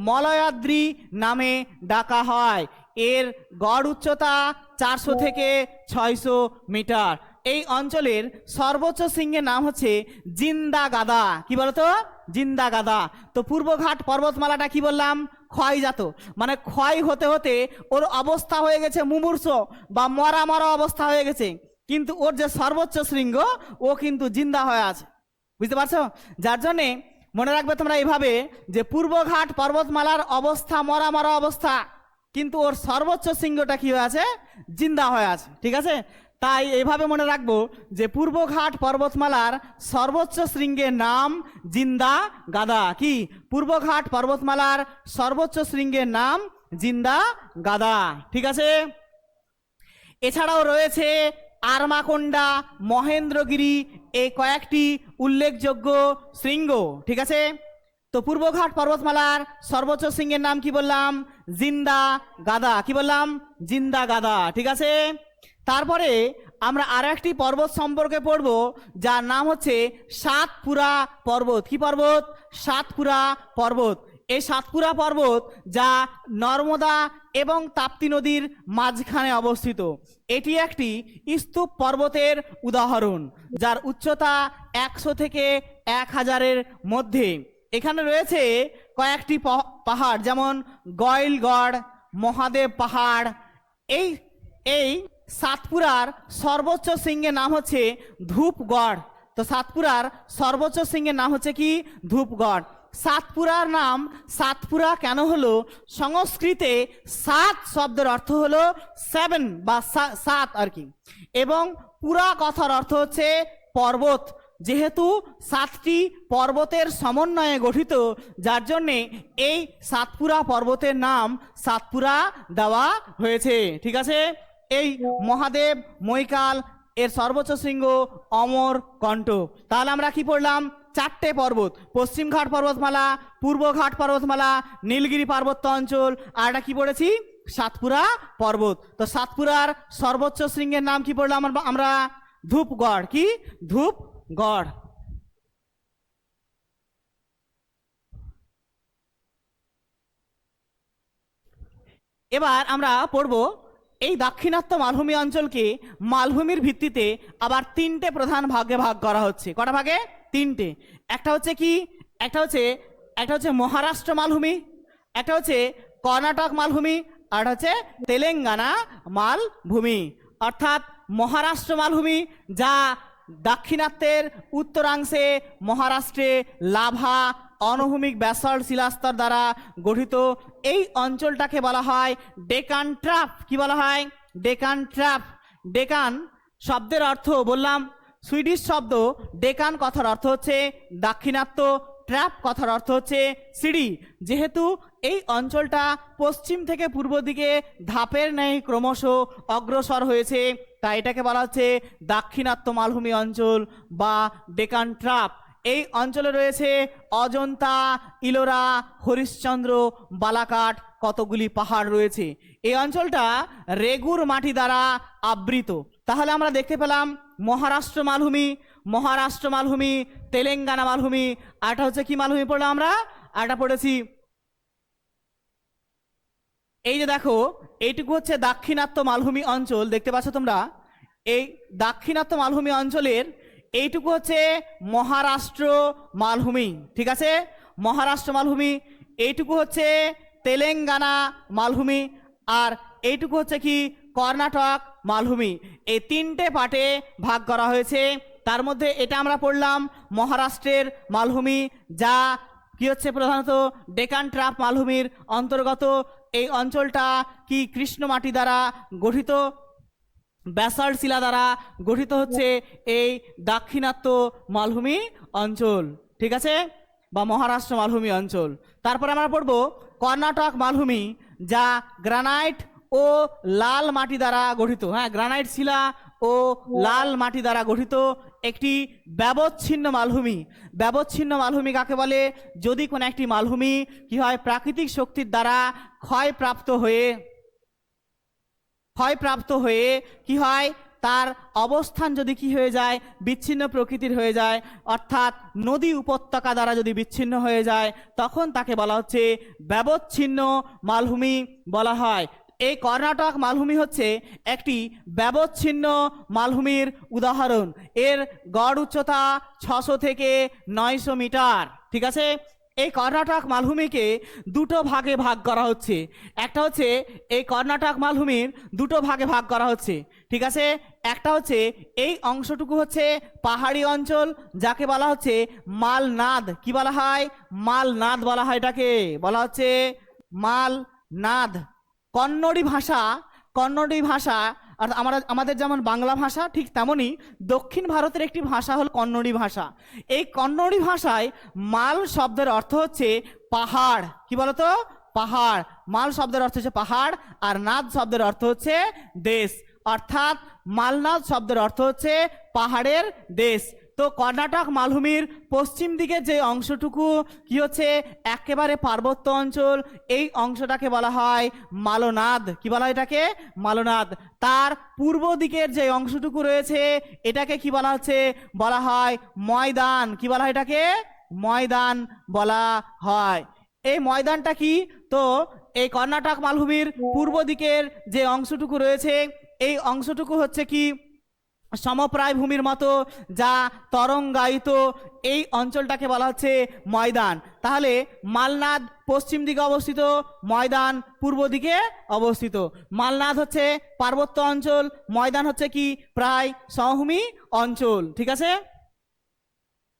মলয়াদ্রি নামে ডাকা হয়। এর গড় উচ্চতা 400 থেকে 600 মিটার। এই অঞ্চলের সর্বোচ্চ শৃঙ্গের নাম হচ্ছে জিন্দা গাদা। কি বলতো? জিন্দা গাদা। তো পূর্বঘাট পর্বতমালাটা কি বললাম? ক্ষয়জাত, মানে ক্ষয় হতে হতে ওর অবস্থা হয়ে গেছে মুমূর্ষ বা মরা মরা অবস্থা হয়ে গেছে, কিন্তু ওর যে সর্বোচ্চ শৃঙ্গ ও কিন্তু জিন্দা হয়ে আছে। বুঝতে পারছো? যার জন্যে মনে রাখবে তোমরা এইভাবে যে পূর্বঘাট পর্বতমালার অবস্থা মরা মরা অবস্থা, কিন্তু ওর সর্বোচ্চ শৃঙ্গটা কি হয়ে আছে? জিন্দা হয়ে আছে। ঠিক আছে? তাই এইভাবে মনে রাখবো যে পূর্বঘাট পর্বতমালার সর্বোচ্চ শৃঙ্গের নাম জিন্দা গাদা। কি? পূর্বঘাট পর্বতমালার সর্বোচ্চ শৃঙ্গের নাম জিন্দা গাদা। ঠিক আছে? এছাড়াও রয়েছে আরমাকোন্ডা, মহেন্দ্রগিরি, এই কয়েকটি উল্লেখযোগ্য শৃঙ্গ। ঠিক আছে? তো পূর্বঘাট পর্বতমালার সর্বোচ্চ শৃঙ্গের নাম কি বললাম? জিন্দা গাদা। কি বললাম? জিন্দা গাদা। ঠিক আছে? তারপরে আমরা আরো একটি পর্বত সম্পর্কে পড়ব, যার নাম হচ্ছে সাতপুরা পর্বত। কি পর্বত? সাতপুরা পর্বত। এই সাতপুরা পর্বত যা নর্মদা এবং তাপ্তি নদীর মাঝখানে অবস্থিত। এটি একটি স্তূপ পর্বতের উদাহরণ, যার উচ্চতা 100 থেকে 1000-এর মধ্যে। এখানে রয়েছে কয়েকটি পাহাড়, যেমন গয়েলগড়, মহাদেব পাহাড়। এই এই সাতপুরার সর্বোচ্চ শৃঙ্গের নাম হচ্ছে ধূপগড়। তো সাতপুরার সর্বোচ্চ শৃঙ্গের নাম হচ্ছে কি? ধূপগড়। সাতপুরার নাম সাতপুরা কেন হলো? সংস্কৃতে সাত শব্দের অর্থ হলো 7 বা 7 আর কি, এবং পুরা কথার অর্থ হচ্ছে পর্বত। যেহেতু 7টি পর্বতের সমন্বয়ে গঠিত, যার জন্যে এই সাতপুরা পর্বতের নাম সাতপুরা দেওয়া হয়েছে। ঠিক আছে? এই মহাদেব মৈকাল এর সর্বোচ্চ শৃঙ্গ অমর কণ্ঠ। তাহলে আমরা কি পড়লাম? 4টে পর্বত: পশ্চিমঘাট পর্বতমালা, পূর্বঘাট পর্বতমালা, নীলগিরি পার্বত্য অঞ্চল, আর এটা কি পড়েছি? সাতপুরা পর্বত। তো সাতপুরার সর্বোচ্চ শৃঙ্গের নাম কি পড়লাম আমরা? ধূপগড়। কি? ধূপগড়। এবার আমরা পড়ব এই দাক্ষিণাত্য মালভূমি অঞ্চলকে মালভূমির ভিত্তিতে আবার 3টে প্রধান ভাগে ভাগ করা হচ্ছে। কটা ভাগে? 3টে। একটা হচ্ছে কি? একটা হচ্ছে মহারাষ্ট্র মালভূমি, একটা হচ্ছে কর্ণাটক মালভূমি, আর হচ্ছে তেলেঙ্গানা মালভূমি। অর্থাৎ মহারাষ্ট্র মালভূমি, যা দাক্ষিণাত্যের উত্তরাংশে মহারাষ্ট্রে লাভা অনুভূমিক ব্যাসল্ট শিলাস্তর দ্বারা গঠিত। এই অঞ্চলটাকে বলা হয় ডেকান ট্র্যাপ। কি বলা হয়? ডেকান ট্র্যাপ। ডেকান শব্দের অর্থ বললাম সুইডিশ শব্দ। ডেকান কথার অর্থ হচ্ছে দাক্ষিণাত্য, ট্র্যাপ কথার অর্থ হচ্ছে সিঁড়ি। যেহেতু এই অঞ্চলটা পশ্চিম থেকে পূর্ব দিকে ধাপের ন্যায় ক্রমশ অগ্রসর হয়েছে, তাই এটাকে বলা হচ্ছে দাক্ষিণাত্য মালভূমি অঞ্চল বা ডেকান ট্র্যাপ। এই অঞ্চলে রয়েছে অজন্তা, ইলোরা, হরিশ্চন্দ্র, বালাকাট, কতগুলি পাহাড় রয়েছে। এই অঞ্চলটা রেগুর মাটি দ্বারা আবৃত। তাহলে আমরা দেখতে পেলাম মহারাষ্ট্র মালভূমি, তেলেঙ্গানা মালভূমি, আরটা হচ্ছে কি মালভূমি পড়লাম আমরা? আরটা পড়েছি, এই যে দেখো, এইটুকু হচ্ছে দাক্ষিণাত্য মালভূমি অঞ্চল। দেখতে পাচ্ছ তোমরা? এই দাক্ষিণাত্য মালভূমি অঞ্চলের এইটুকু হচ্ছে মহারাষ্ট্র মালভূমি। ঠিক আছে? মহারাষ্ট্র মালভূমি। এইটুকু হচ্ছে তেলেঙ্গানা মালভূমি, আর এইটুকু হচ্ছে কি? কর্ণাটক মালভূমি। এই 3টে পার্টে ভাগ করা হয়েছে তার মধ্যে এটা আমরা পড়লাম মহারাষ্ট্রের মালভূমি, যা কি হচ্ছে প্রধানত ডেকান ট্রাপ মালভূমির অন্তর্গত। এই অঞ্চলটা কি কৃষ্ণ মাটি দ্বারা গঠিত, ব্যাসাল্ট শিলা দ্বারা গঠিত হচ্ছে এই দাক্ষিণাত্য মালভূমি অঞ্চল, ঠিক আছে, বা মহারাষ্ট্র মালভূমি অঞ্চল। তারপরে আমরা পড়ব কর্ণাটক মালভূমি, যা গ্রানাইট ও লাল মাটি দ্বারা গঠিত। হ্যাঁ, গ্রানাইট শিলা ও লাল মাটি দ্বারা গঠিত একটি ব্যবচ্ছিন্ন মালভূমি। ব্যবচ্ছিন্ন মালভূমি কাকে বলে? যদি কোনো একটি মালভূমি কি হয়, প্রাকৃতিক শক্তির দ্বারা ক্ষয়প্রাপ্ত হয়ে কি হয়, তার অবস্থান যদি কি হয়ে যায়, বিচ্ছিন্ন প্রকৃতির হয়ে যায়, অর্থাৎ নদী উপত্যকা দ্বারা যদি বিচ্ছিন্ন হয়ে যায়, তখন তাকে বলা হচ্ছে ব্যবচ্ছিন্ন মালভূমি বলা হয়। এই কর্ণাটক মালভূমি হচ্ছে একটি ব্যবচ্ছিন্ন মালভূমির উদাহরণ। এর গড় উচ্চতা 600 থেকে 900 মিটার, ঠিক আছে। এই কর্ণাটক মালভূমিকে দুটো ভাগে ভাগ করা হচ্ছে। একটা হচ্ছে এই কর্ণাটক মালভূমির দুটো ভাগে ভাগ করা হচ্ছে, ঠিক আছে। একটা হচ্ছে এই অংশটুকু হচ্ছে পাহাড়ি অঞ্চল, যাকে বলা হচ্ছে মালনাদ। কি বলা হয়? মালনাদ বলা হয়, এটাকে বলা হচ্ছে মালনাদ। কন্নড়ি ভাষা আর আমাদের যেমন বাংলা ভাষা, ঠিক তেমনই দক্ষিণ ভারতের একটি ভাষা হল কন্নড়ি ভাষা। এই কন্নড়ি ভাষায় মাল শব্দের অর্থ হচ্ছে পাহাড়। কি বলতো? পাহাড়। মাল শব্দের অর্থ হচ্ছে পাহাড়, আর নাদ শব্দের অর্থ হচ্ছে দেশ, অর্থাৎ মালনাদ শব্দের অর্থ হচ্ছে পাহাড়ের দেশ। তো কর্ণাটক মালভূমির পশ্চিম দিকে যে অংশটুকু কি হচ্ছে একেবারে পার্বত্য অঞ্চল, এই অংশটাকে বলা হয় মালনাদ। কি বলা হয় এটাকে? মালনাদ। তার পূর্ব দিকের যে অংশটুকু রয়েছে এটাকে কি বলা হচ্ছে? বলা হয় ময়দান। কি বলা হয় এটাকে? ময়দান বলা হয়। এই ময়দানটা কি? তো এই কর্ণাটক মালভূমির পূর্ব দিকের যে অংশটুকু রয়েছে, এই অংশটুকু হচ্ছে কি সমপ্রায় ভূমির মতো, যা তরঙ্গায়িত। এই অঞ্চলটাকে বলা হচ্ছে ময়দান। তাহলে মালনাদ পশ্চিম দিকে অবস্থিত, ময়দান পূর্ব দিকে অবস্থিত। মালনাদ হচ্ছে পার্বত্য অঞ্চল, ময়দান হচ্ছে কি প্রায় সমভূমি অঞ্চল, ঠিক আছে।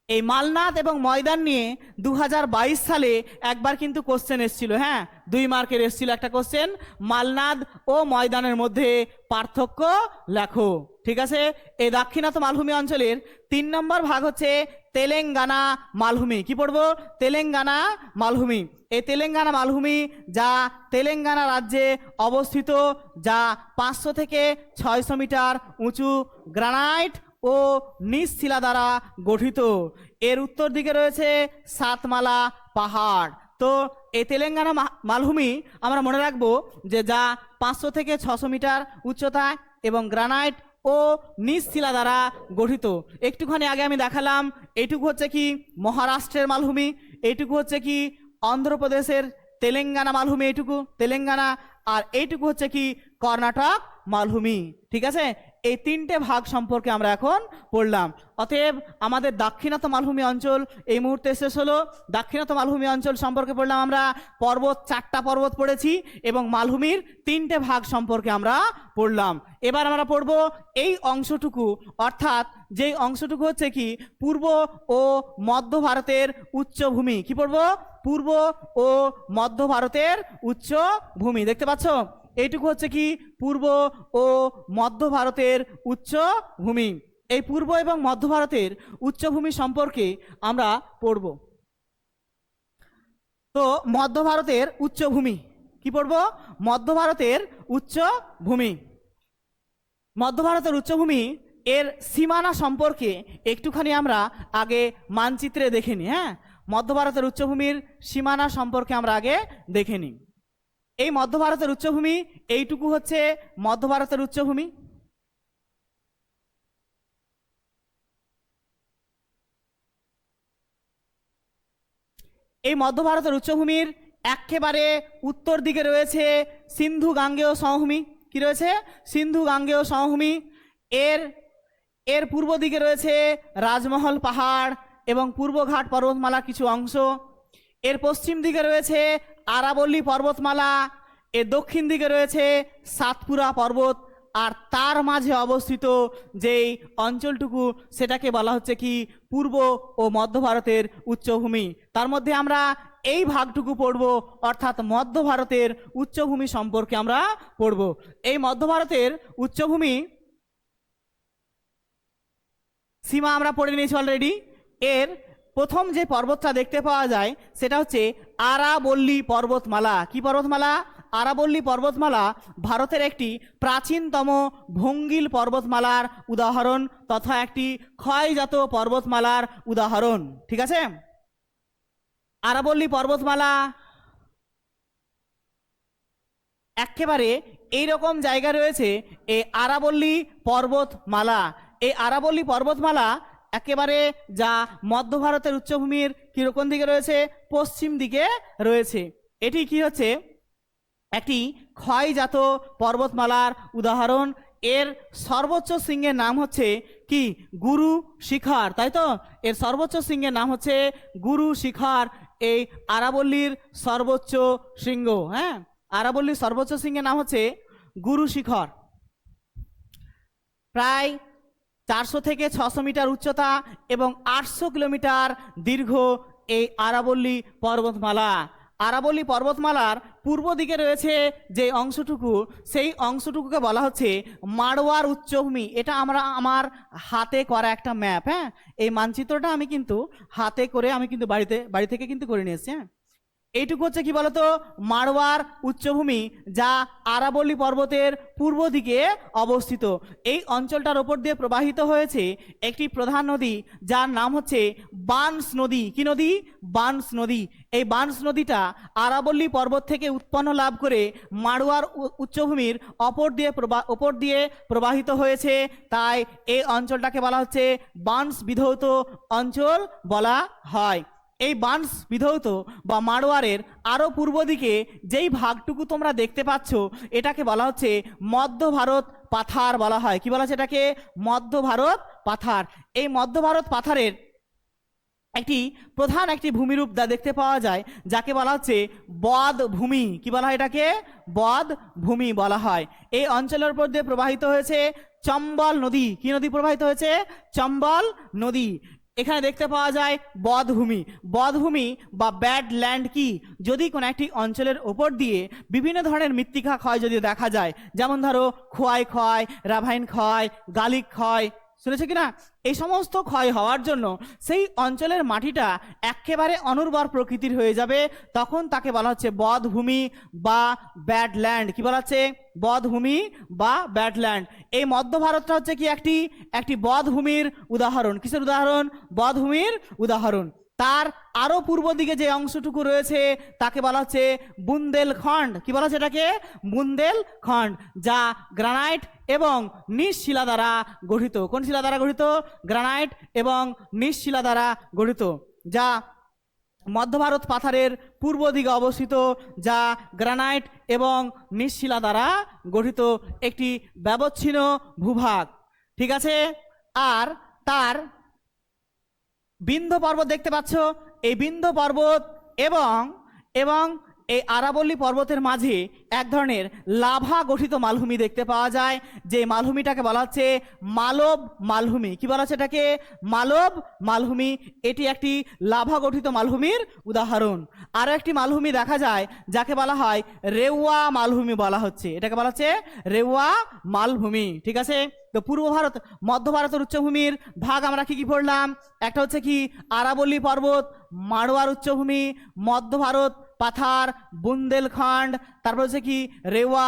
এই মালনাদ এবং ময়দান নিয়ে 2022 সালে একবার কিন্তু কোশ্চেন এসেছিল। হ্যাঁ, 2 মার্কের এসেছিল একটা কোশ্চেন, মালনাদ ও ময়দানের মধ্যে পার্থক্য লেখো, ঠিক আছে। এই দাক্ষিণাত্য মালভূমি অঞ্চলের 3 নম্বর ভাগ হচ্ছে তেলেঙ্গানা মালভূমি। কি পড়বো? তেলেঙ্গানা মালভূমি। এই তেলেঙ্গানা মালভূমি, যা তেলেঙ্গানা রাজ্যে অবস্থিত, যা 500 থেকে 600 মিটার উঁচু গ্রানাইট ও নিজ শিলা দ্বারা গঠিত। এর উত্তর দিকে রয়েছে সাতমালা পাহাড়। তো এই তেলেঙ্গানা মালভূমি আমরা মনে রাখবো যে যা 500 থেকে 600 মিটার উচ্চতায় এবং গ্রানাইট ও নিজ শিলা দ্বারা গঠিত। একটুখানি আগে আমি দেখালাম, এইটুকু হচ্ছে কি মহারাষ্ট্রের মালভূমি, এইটুকু হচ্ছে কি অন্ধ্রপ্রদেশের তেলেঙ্গানা মালভূমি, এইটুকু তেলেঙ্গানা, আর এইটুকু হচ্ছে কি কর্ণাটক মালভূমি, ঠিক আছে। এই 3টে ভাগ সম্পর্কে আমরা এখন পড়লাম। অতএব আমাদের দাক্ষিণাত্য মালভূমি অঞ্চল এই মুহূর্তে শেষ হলো। দাক্ষিণাত্য মালভূমি অঞ্চল সম্পর্কে পড়লাম আমরা, পর্বত 4টা পর্বত পড়েছি এবং মালভূমির 3টে ভাগ সম্পর্কে আমরা পড়লাম। এবার আমরা পড়ব এই অংশটুকু, অর্থাৎ যেই অংশটুকু হচ্ছে কি পূর্ব ও মধ্য ভারতের উচ্চভূমি। কি পড়ব? পূর্ব ও মধ্য ভারতের উচ্চভূমি। দেখতে পাচ্ছ, এইটুকু হচ্ছে কি পূর্ব ও মধ্য ভারতের উচ্চভূমি। এই পূর্ব এবং মধ্য ভারতের উচ্চভূমি সম্পর্কে আমরা পড়ব। তো মধ্য ভারতের উচ্চভূমি কি পড়ব? মধ্য ভারতের উচ্চভূমি। মধ্য ভারতের উচ্চভূমি এর সীমানা সম্পর্কে একটুখানি আমরা আগে মানচিত্রে দেখে নিই। হ্যাঁ, মধ্য ভারতের উচ্চভূমির সীমানা সম্পর্কে আমরা আগে দেখে নিই। এই মধ্য ভারতের উচ্চভূমি, এইটুকু হচ্ছে মধ্য ভারতের উচ্চভূমি। এই মধ্য ভারতের উচ্চভূমির একেবারে উত্তর দিকে রয়েছে সিন্ধু গাঙ্গেয় সমভূমি। কি রয়েছে? সিন্ধু গাঙ্গেয় সমভূমি। এর পূর্ব দিকে রয়েছে রাজমহল পাহাড় এবং পূর্বঘাট পর্বতমালা কিছু অংশ। এর পশ্চিম দিকে রয়েছে আরাবল্লী পর্বতমালা। এর দক্ষিণ দিকে রয়েছে সাতপুরা পর্বত। আর তার মাঝে অবস্থিত যেই অঞ্চলটুকু সেটাকে বলা হচ্ছে কি পূর্ব ও মধ্য ভারতের উচ্চভূমি। তার মধ্যে আমরা এই ভাগটুকু পড়ব, অর্থাৎ মধ্য ভারতের উচ্চভূমি সম্পর্কে আমরা পড়ব। এই মধ্য ভারতের উচ্চভূমি সীমা আমরা পড়ে নিয়েছি অলরেডি। এর প্রথম যে পর্বতটা দেখতে পাওয়া যায় সেটা হচ্ছে আরাবল্লী পর্বতমালা। কি পর্বতমালা? আরাবল্লী পর্বতমালা ভারতের একটি প্রাচীনতম ভঙ্গিল পর্বতমালার উদাহরণ তথা একটি ক্ষয়জাত পর্বতমালার উদাহরণ। ঠিক আছে, আরাবল্লী পর্বতমালা একেবারে এইরকম জায়গা রয়েছে এই আরাবল্লী পর্বতমালা। এই আরাবল্লী পর্বতমালা একেবারে যা মধ্য ভারতের উচ্চভূমির কিরকম দিকে রয়েছে? পশ্চিম দিকে রয়েছে। এটি কি হচ্ছে? একটি ক্ষয়জাত পর্বতমালার উদাহরণ। এর সর্বোচ্চ শৃঙ্গের নাম হচ্ছে কি? গুরু শিখর, তাই তো? এর সর্বোচ্চ শৃঙ্গের নাম হচ্ছে গুরু শিখর। এই আরাবল্লীর সর্বোচ্চ শৃঙ্গ, হ্যাঁ, আরাবল্লীর সর্বোচ্চ শৃঙ্গের নাম হচ্ছে গুরু শিখর। প্রায় 400 থেকে 600 মিটার উচ্চতা এবং 800 কিলোমিটার দীর্ঘ এই আরাবল্লী পর্বতমালা। আরাবল্লী পর্বতমালার পূর্ব দিকে রয়েছে যে অংশটুকু, সেই অংশটুকুকে বলা হচ্ছে মাড়োয়ার উচ্চভূমি। এটা আমার হাতে করা একটা ম্যাপ, হ্যাঁ, এই মানচিত্রটা আমি কিন্তু হাতে করে আমি কিন্তু বাড়ি থেকে কিন্তু করে নিয়েছি। হ্যাঁ, এইটুকু হচ্ছে কি বলতো? মাড়োয়ার উচ্চভূমি, যা আরাবল্লী পর্বতের পূর্ব দিকে অবস্থিত। এই অঞ্চলটার ওপর দিয়ে প্রবাহিত হয়েছে একটি প্রধান নদী, যার নাম হচ্ছে বান্স নদী। কি নদী? বান্স নদী। এই বান্স নদীটা আরাবল্লী পর্বত থেকে উৎপন্ন লাভ করে মাড়োয়ার উচ্চভূমির ওপর দিয়ে প্রবাহিত হয়েছে। তাই এই অঞ্চলটাকে বলা হচ্ছে বান্স বিধৌত অঞ্চল বলা হয়। এই বান্স বিধৌত বা মাড়োয়ারের আরও পূর্ব দিকে যেই ভাগটুকু তোমরা দেখতে পাচ্ছ, এটাকে বলা হচ্ছে মধ্য ভারত পাথার বলা হয়। কি বলা হচ্ছে এটাকে? মধ্য ভারত পাথার। এই মধ্য ভারত পাথারের প্রধান একটি ভূমিরূপ দেখতে পাওয়া যায়, যাকে বলা হচ্ছে বদ ভূমি। কি বলা হয় এটাকে? বদ ভূমি বলা হয়। এই অঞ্চলের উপর দিয়ে প্রবাহিত হয়েছে চম্বল নদী। কি নদী প্রবাহিত হয়েছে? চম্বল নদী। এখানে দেখতে পাওয়া যায় বধভূমি। বধভূমি বা ব্যাড ল্যান্ড কি? যদি কোনো একটি অঞ্চলের ওপর দিয়ে বিভিন্ন ধরনের মৃত্তিকা ক্ষয় যদি দেখা যায়, যেমন ধরো খোয়াই ক্ষয়, রাভাইন ক্ষয়, গালিক ক্ষয়, শুনেছে কিনা? এই সমস্ত ক্ষয় হওয়ার জন্য সেই অঞ্চলের মাটিটা একেবারে অনুর্বর প্রকৃতির হয়ে যাবে, তখন তাকে বলা হচ্ছে বধভূমি বা ব্যাড ল্যান্ড। কি বলা হচ্ছে? বধভূমি বা ব্যাড ল্যান্ড। এই মধ্য ভারতটা হচ্ছে কি একটি বধভূমির উদাহরণ। কিসের উদাহরণ? বধভূমির উদাহরণ। তার আরো পূর্ব দিকে যে অংশটুকু রয়েছে তাকে বলা হচ্ছে বুন্দেলখণ্ড। কি বলা হচ্ছে এটাকে? বুন্দেলখণ্ড, যা গ্রানাইট এবং নিজ শিলা দ্বারা গঠিত। কোন শিলা দ্বারা গঠিত? গ্রানাইট এবং নিজ শিলা দ্বারা গঠিত, যা মধ্য ভারত পাথারের পূর্ব দিকে অবস্থিত, যা গ্রানাইট এবং নিজ শিলা দ্বারা গঠিত একটি ব্যবচ্ছিন্ন ভূভাগ। ঠিক আছে, আর তার বিন্ধ্য পর্বত দেখতে পাচ্ছ। এই বিন্ধ্য পর্বত এবং এই আরাবল্লী পর্বতের মাঝে এক ধরনের লাভা গঠিত মালভূমি দেখতে পাওয়া যায়, যে মালভূমিটাকে বলা হচ্ছে মালব মালভূমি। কি বলা হচ্ছে এটাকে? মালব মালভূমি। এটি একটি লাভা গঠিত মালভূমির উদাহরণ। আরও একটি মালভূমি দেখা যায় যাকে বলা হয় রেওয়া মালভূমি বলা হচ্ছে। এটাকে বলা হচ্ছে রেওয়া মালভূমি। ঠিক আছে, তো পূর্ব ভারত মধ্য ভারতের উচ্চভূমির ভাগ আমরা কি পড়লাম? একটা হচ্ছে কি আরাবল্লী পর্বত, মাড়োয়ার উচ্চভূমি, মধ্য ভারত পাথার, বুন্দেলখণ্ড, তারপর হচ্ছে কি রেওয়া,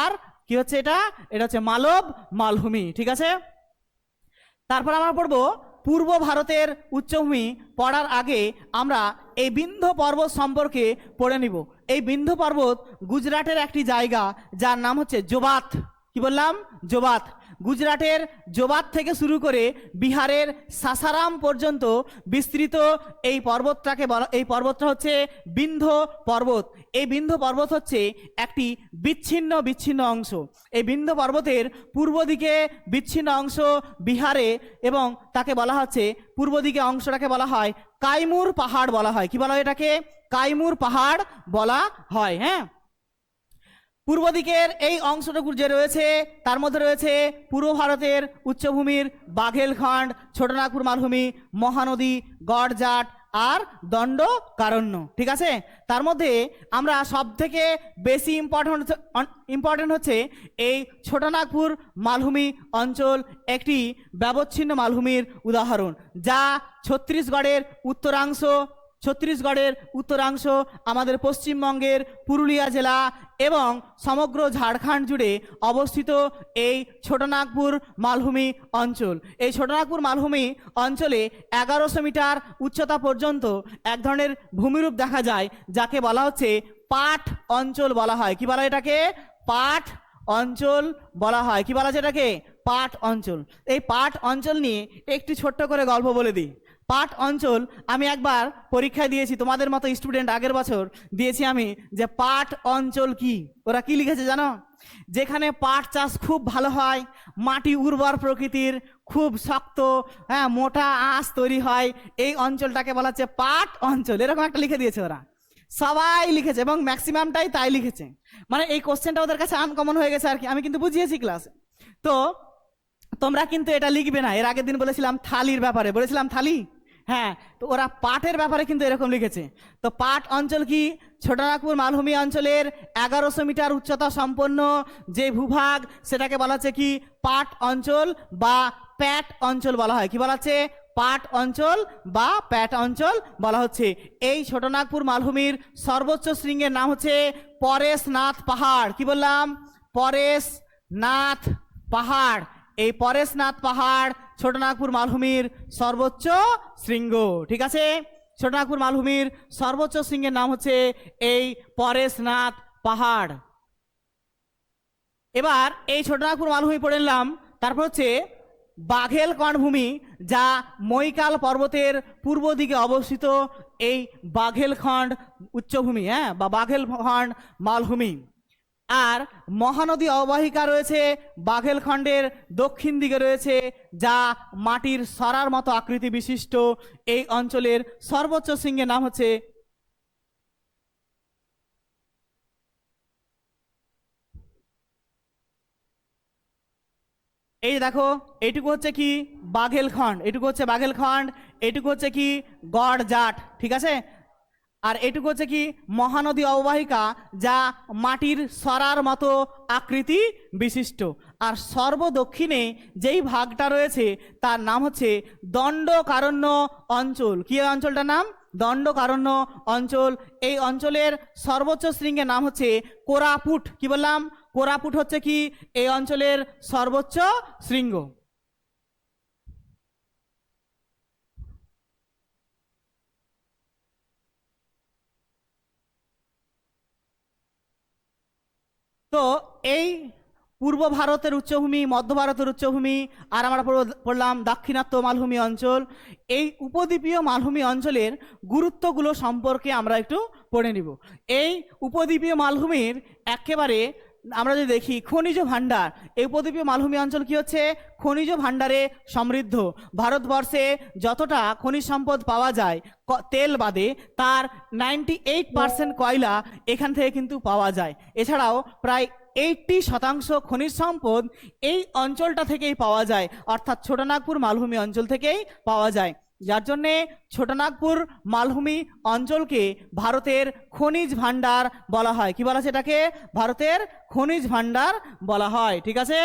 আর কি হচ্ছে এটা হচ্ছে মালব মালভূমি। ঠিক আছে, তারপর আমরা পড়বো পূর্ব ভারতের উচ্চভূমি। পড়ার আগে আমরা এই বিন্ধ্য পর্বত সম্পর্কে পড়ে নিব। এই বিন্ধ্য পর্বত গুজরাটের একটি জায়গা, যার নাম হচ্ছে জোবাত। কি বললাম? জোবাত। গুজরাটের জোবাত থেকে শুরু করে বিহারের সাসারাম পর্যন্ত বিস্তৃত এই পর্বতটা হচ্ছে বিন্ধ্য পর্বত। এই বিন্ধ্য পর্বত হচ্ছে একটি বিচ্ছিন্ন অংশ। এই বিন্ধ্য পর্বতের পূর্ব দিকে বিচ্ছিন্ন অংশ বিহারে, এবং তাকে বলা হচ্ছে পূর্ব দিকে অংশটাকে বলা হয় কাইমুর পাহাড় বলা হয়। কি বলা হয় এটাকে? কাইমুর পাহাড় বলা হয়। হ্যাঁ, পূর্ব দিকের এই অংশটুকু যে রয়েছে তার মধ্যে রয়েছে পূর্ব ভারতের উচ্চভূমির বাঘেলখণ্ড, ছোটনাগপুর মালভূমি, মহানদী, গড়জাট আর দণ্ডকারণ্য। ঠিক আছে, তার মধ্যে আমরা সব থেকে বেশি ইম্পর্টেন্ট হচ্ছে এই ছোটনাগপুর মালভূমি অঞ্চল একটি ব্যবচ্ছিন্ন মালভূমির উদাহরণ, যা ছত্তিশগড়ের উত্তরাংশ, আমাদের পশ্চিমবঙ্গের পুরুলিয়া জেলা এবং সমগ্র ঝাড়খণ্ড জুড়ে অবস্থিত এই ছোটনাগপুর মালভূমি অঞ্চল। এই ছোটনাগপুর মালভূমি অঞ্চলে 1100 মিটার উচ্চতা পর্যন্ত এক ধরনের ভূমিরূপ দেখা যায়, যাকে বলা হচ্ছে পাট অঞ্চল বলা হয়। কি বলা হয় এটাকে? পাট অঞ্চল বলা হয়। কি বলা আছে এটাকে? পাট অঞ্চল। এই পাট অঞ্চল নিয়ে একটি ছোট্ট করে গল্প বলে দিই। পাট অঞ্চল আমি একবার পরীক্ষায় দিয়েছি, তোমাদের মতো স্টুডেন্ট আগের বছর দিয়েছি আমি, যে পাট অঞ্চল কি। ওরা কি লিখেছে জানো? যেখানে পাট চাষ খুব ভালো হয়, মাটি উর্বর প্রকৃতির, খুব শক্ত, হ্যাঁ, মোটা আঁশ তৈরি হয়, এই অঞ্চলটাকে বলা হচ্ছে পাট অঞ্চল। এরকম একটা লিখে দিয়েছে ওরা, সবাই লিখেছে এবং ম্যাক্সিমামটাই তাই লিখেছে। মানে এই কোশ্চেনটা ওদের কাছে আনকমন হয়ে গেছে আর কি। আমি কিন্তু বুঝিয়েছি ক্লাসে। তো তোমরা কিন্তু এটা লিখবে না। এর আগের দিন বলেছিলাম থালির ব্যাপারে, বলেছিলাম থালি, হ্যাঁ, তো ওরা পাটের ব্যাপারে কিন্তু এরকম লিখেছে। তো পাট অঞ্চল কি? ছোটনাগপুর মালভূমি অঞ্চলের 1100 মিটার উচ্চতা সম্পন্ন যে ভূভাগ, সেটাকে বলা হচ্ছে কি? পাট অঞ্চল বা প্যাট অঞ্চল বলা হয়। কি বলা হচ্ছে? পাট অঞ্চল বা প্যাট অঞ্চল বলা হচ্ছে। এই ছোটনাগপুর মালভূমির সর্বোচ্চ শৃঙ্গের নাম হচ্ছে পরেশনাথ পাহাড়। কি বললাম? পরেশনাথ পাহাড়। এই পরেশনাথ পাহাড় ছোটনাগপুর মালভূমির সর্বোচ্চ শৃঙ্গ। ঠিক আছে, ছোটনাগপুর মালভূমির সর্বোচ্চ শৃঙ্গের নাম হচ্ছে এই পরেশনাথ পাহাড়। এবার এই ছোটনাগপুর মালভূমি পড়ে নিলাম। তারপর হচ্ছে বাঘেলখণ্ড ভূমি, যা মৈকাল পর্বতের পূর্ব দিকে অবস্থিত এই বাঘেলখণ্ড উচ্চভূমি, হ্যাঁ, বা বাঘেলখণ্ড মালভূমি। আর মহানদী অববাহিকা রয়েছে বাঘেলখণ্ডের দক্ষিণ দিকে রয়েছে, যা মাটির সরার মতো আকৃতি বিশিষ্ট। এই অঞ্চলের সর্বোচ্চ শৃঙ্গের নাম হচ্ছে এই দেখো, এইটুকু হচ্ছে কি? বাঘেলখণ্ড। এটুকু হচ্ছে বাঘেলখণ্ড, এটুকু হচ্ছে কি? গড়জাট। ঠিক আছে, আর এটুকু হচ্ছে কি? মহানদী অববাহিকা, যা মাটির সরার মতো আকৃতি বিশিষ্ট। আর সর্বদক্ষিণে যেই ভাগটা রয়েছে তার নাম হচ্ছে দণ্ডকারণ্য অঞ্চল। কি অঞ্চলটার নাম? দণ্ডকারণ্য অঞ্চল। এই অঞ্চলের সর্বোচ্চ শৃঙ্গের নাম হচ্ছে কোরাপুট। কি বললাম? কোরাপুট হচ্ছে কি? এই অঞ্চলের সর্বোচ্চ শৃঙ্গ। তো এই পূর্ব ভারতের উচ্চভূমি, মধ্য ভারতের উচ্চভূমি, আর আমরা পড়লাম দাক্ষিণাত্য মালভূমি অঞ্চল। এই উপদ্বীপীয় মালভূমি অঞ্চলের গুরুত্বগুলো সম্পর্কে আমরা একটু পড়ে নিব। এই উপদ্বীপীয় মালভূমির একেবারে আমরা যদি দেখি খনিজ ভাণ্ডার, এই উপদ্বীপীয় মালভূমি অঞ্চল কি হচ্ছে? খনিজ ভাণ্ডারে সমৃদ্ধ। ভারতবর্ষে যতটা খনিজ সম্পদ পাওয়া যায় তেল বাদে, তার 98% কয়লা এখান থেকে কিন্তু পাওয়া যায়। এছাড়াও প্রায় 80% খনিজ সম্পদ এই অঞ্চলটা থেকেই পাওয়া যায়, অর্থাৎ ছোটনাগপুর মালভূমি অঞ্চল থেকেই পাওয়া যায়। যার জন্যে ছোটনাগপুর মালভূমি অঞ্চলকে ভারতের খনিজ ভাণ্ডার বলা হয়। কি বলা আছে এটাকে? ভারতের খনিজ ভাণ্ডার বলা হয়। ঠিক আছে,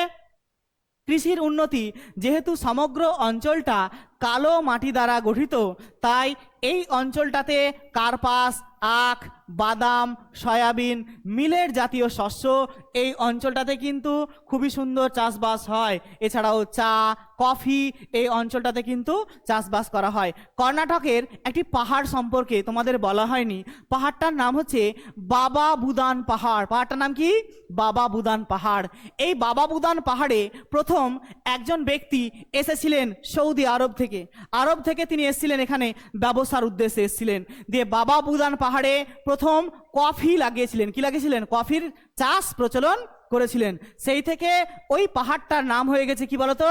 কৃষির উন্নতি, যেহেতু সমগ্র অঞ্চলটা কালো মাটি দ্বারা গঠিত, তাই এই অঞ্চলটাতে কার্পাস, আখ, বাদাম, সয়াবিন, মিলেট জাতীয় শস্য এই অঞ্চলটাতে কিন্তু খুবই সুন্দর চাষবাস হয়। এছাড়াও চা, কফি এই অঞ্চলটাতে কিন্তু চাষবাস করা হয়। কর্ণাটকের একটি পাহাড় সম্পর্কে তোমাদের বলা হয়নি, পাহাড়টার নাম হচ্ছে বাবা বুদান পাহাড়। পাহাড়টার নাম কি? বাবা বুদান পাহাড়। এই বাবা বুদান পাহাড়ে প্রথম একজন ব্যক্তি এসেছিলেন সৌদি আরব থেকে তিনি এসেছিলেন এখানে ব্যবসার উদ্দেশ্যে এসেছিলেন। দিয়ে বাবা বুদান পাহাড়ে প্রথম কফি লাগিয়েছিলেন। কি লাগিয়েছিলেন? কফির চাষ প্রচলন করেছিলেন। সেই থেকে ওই পাহাড়টার নাম হয়ে গেছে কি বলতো?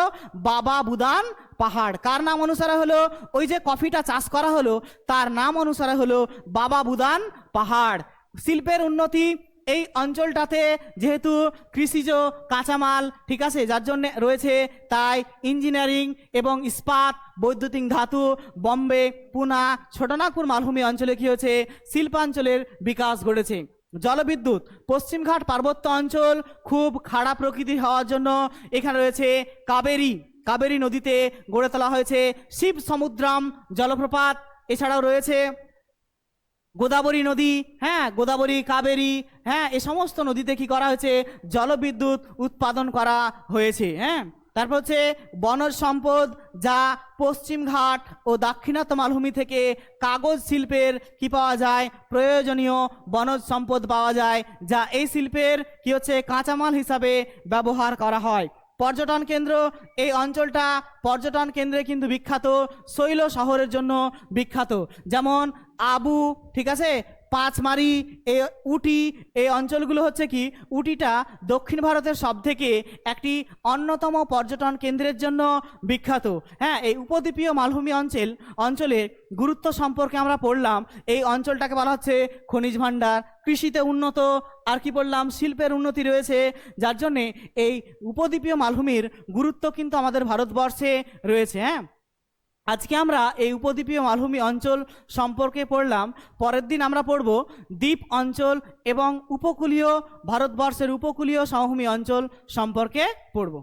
বাবা বুদান পাহাড়। কার নাম অনুসারে হলো? ওই যে কফিটা চাষ করা হলো তার নাম অনুসারে হলো বাবা বুদান পাহাড়। শিল্পের উন্নতি, এই অঞ্চলটাতে যেহেতু কৃষিজ কাঁচামাল ঠিক আছে যার জন্য রয়েছে, তাই ইঞ্জিনিয়ারিং এবং ইস্পাত, বৈদ্যুতিক ধাতু, বম্বে, পুনা, ছোটনাগপুর মালভূমি অঞ্চলে কি হয়েছে, শিল্পাঞ্চলের বিকাশ ঘটেছে। জলবিদ্যুৎ, পশ্চিমঘাট পার্বত্য অঞ্চল খুব খাড়া প্রকৃতির হওয়ার জন্য এখানে রয়েছে কাবেরী নদীতে গড়ে তোলা হয়েছে শিব সমুদ্রাম জলপ্রপাত। এছাড়াও রয়েছে গোদাবরী নদী, হ্যাঁ গোদাবরী, কাবেরী, হ্যাঁ এ সমস্ত নদীতে কি করা হয়েছে, জলবিদ্যুৎ উৎপাদন করা হয়েছে। হ্যাঁ, তারপর হচ্ছে বনজ সম্পদ, যা পশ্চিমঘাট ও দাক্ষিণাত্য মালভূমি থেকে কাগজ শিল্পের কি পাওয়া যায়, প্রয়োজনীয় বনজ সম্পদ পাওয়া যায়, যা এই শিল্পের কি হচ্ছে কাঁচামাল হিসাবে ব্যবহার করা হয়। পর্যটন কেন্দ্র, এই অঞ্চলটা পর্যটন কেন্দ্রে কিন্তু বিখ্যাত, শৈল শহরের জন্য বিখ্যাত, যেমন আবু, ঠিক আছে, পাঁচমারি, এ উটি, এই অঞ্চলগুলো হচ্ছে কি, উটিটা দক্ষিণ ভারতের সবথেকে একটি অন্যতম পর্যটন কেন্দ্রের জন্য বিখ্যাত। হ্যাঁ, এই উপদ্বীপীয় মালভূমি অঞ্চলের গুরুত্ব সম্পর্কে আমরা পড়লাম। এই অঞ্চলটাকে বলা হচ্ছে খনিজ ভাণ্ডার, কৃষিতে উন্নত, আর কি বললাম, শিল্পের উন্নতি রয়েছে, যার জন্যে এই উপদ্বীপীয় মালভূমির গুরুত্ব কিন্তু আমাদের ভারতবর্ষে রয়েছে। হ্যাঁ, আজকে আমরা এই উপদ্বীপীয় মালভূমি অঞ্চল সম্পর্কে পড়লাম। পরের দিন আমরা পড়ব দ্বীপ অঞ্চল এবং ভারতবর্ষের উপকূলীয় সমভূমি অঞ্চল সম্পর্কে পড়ব।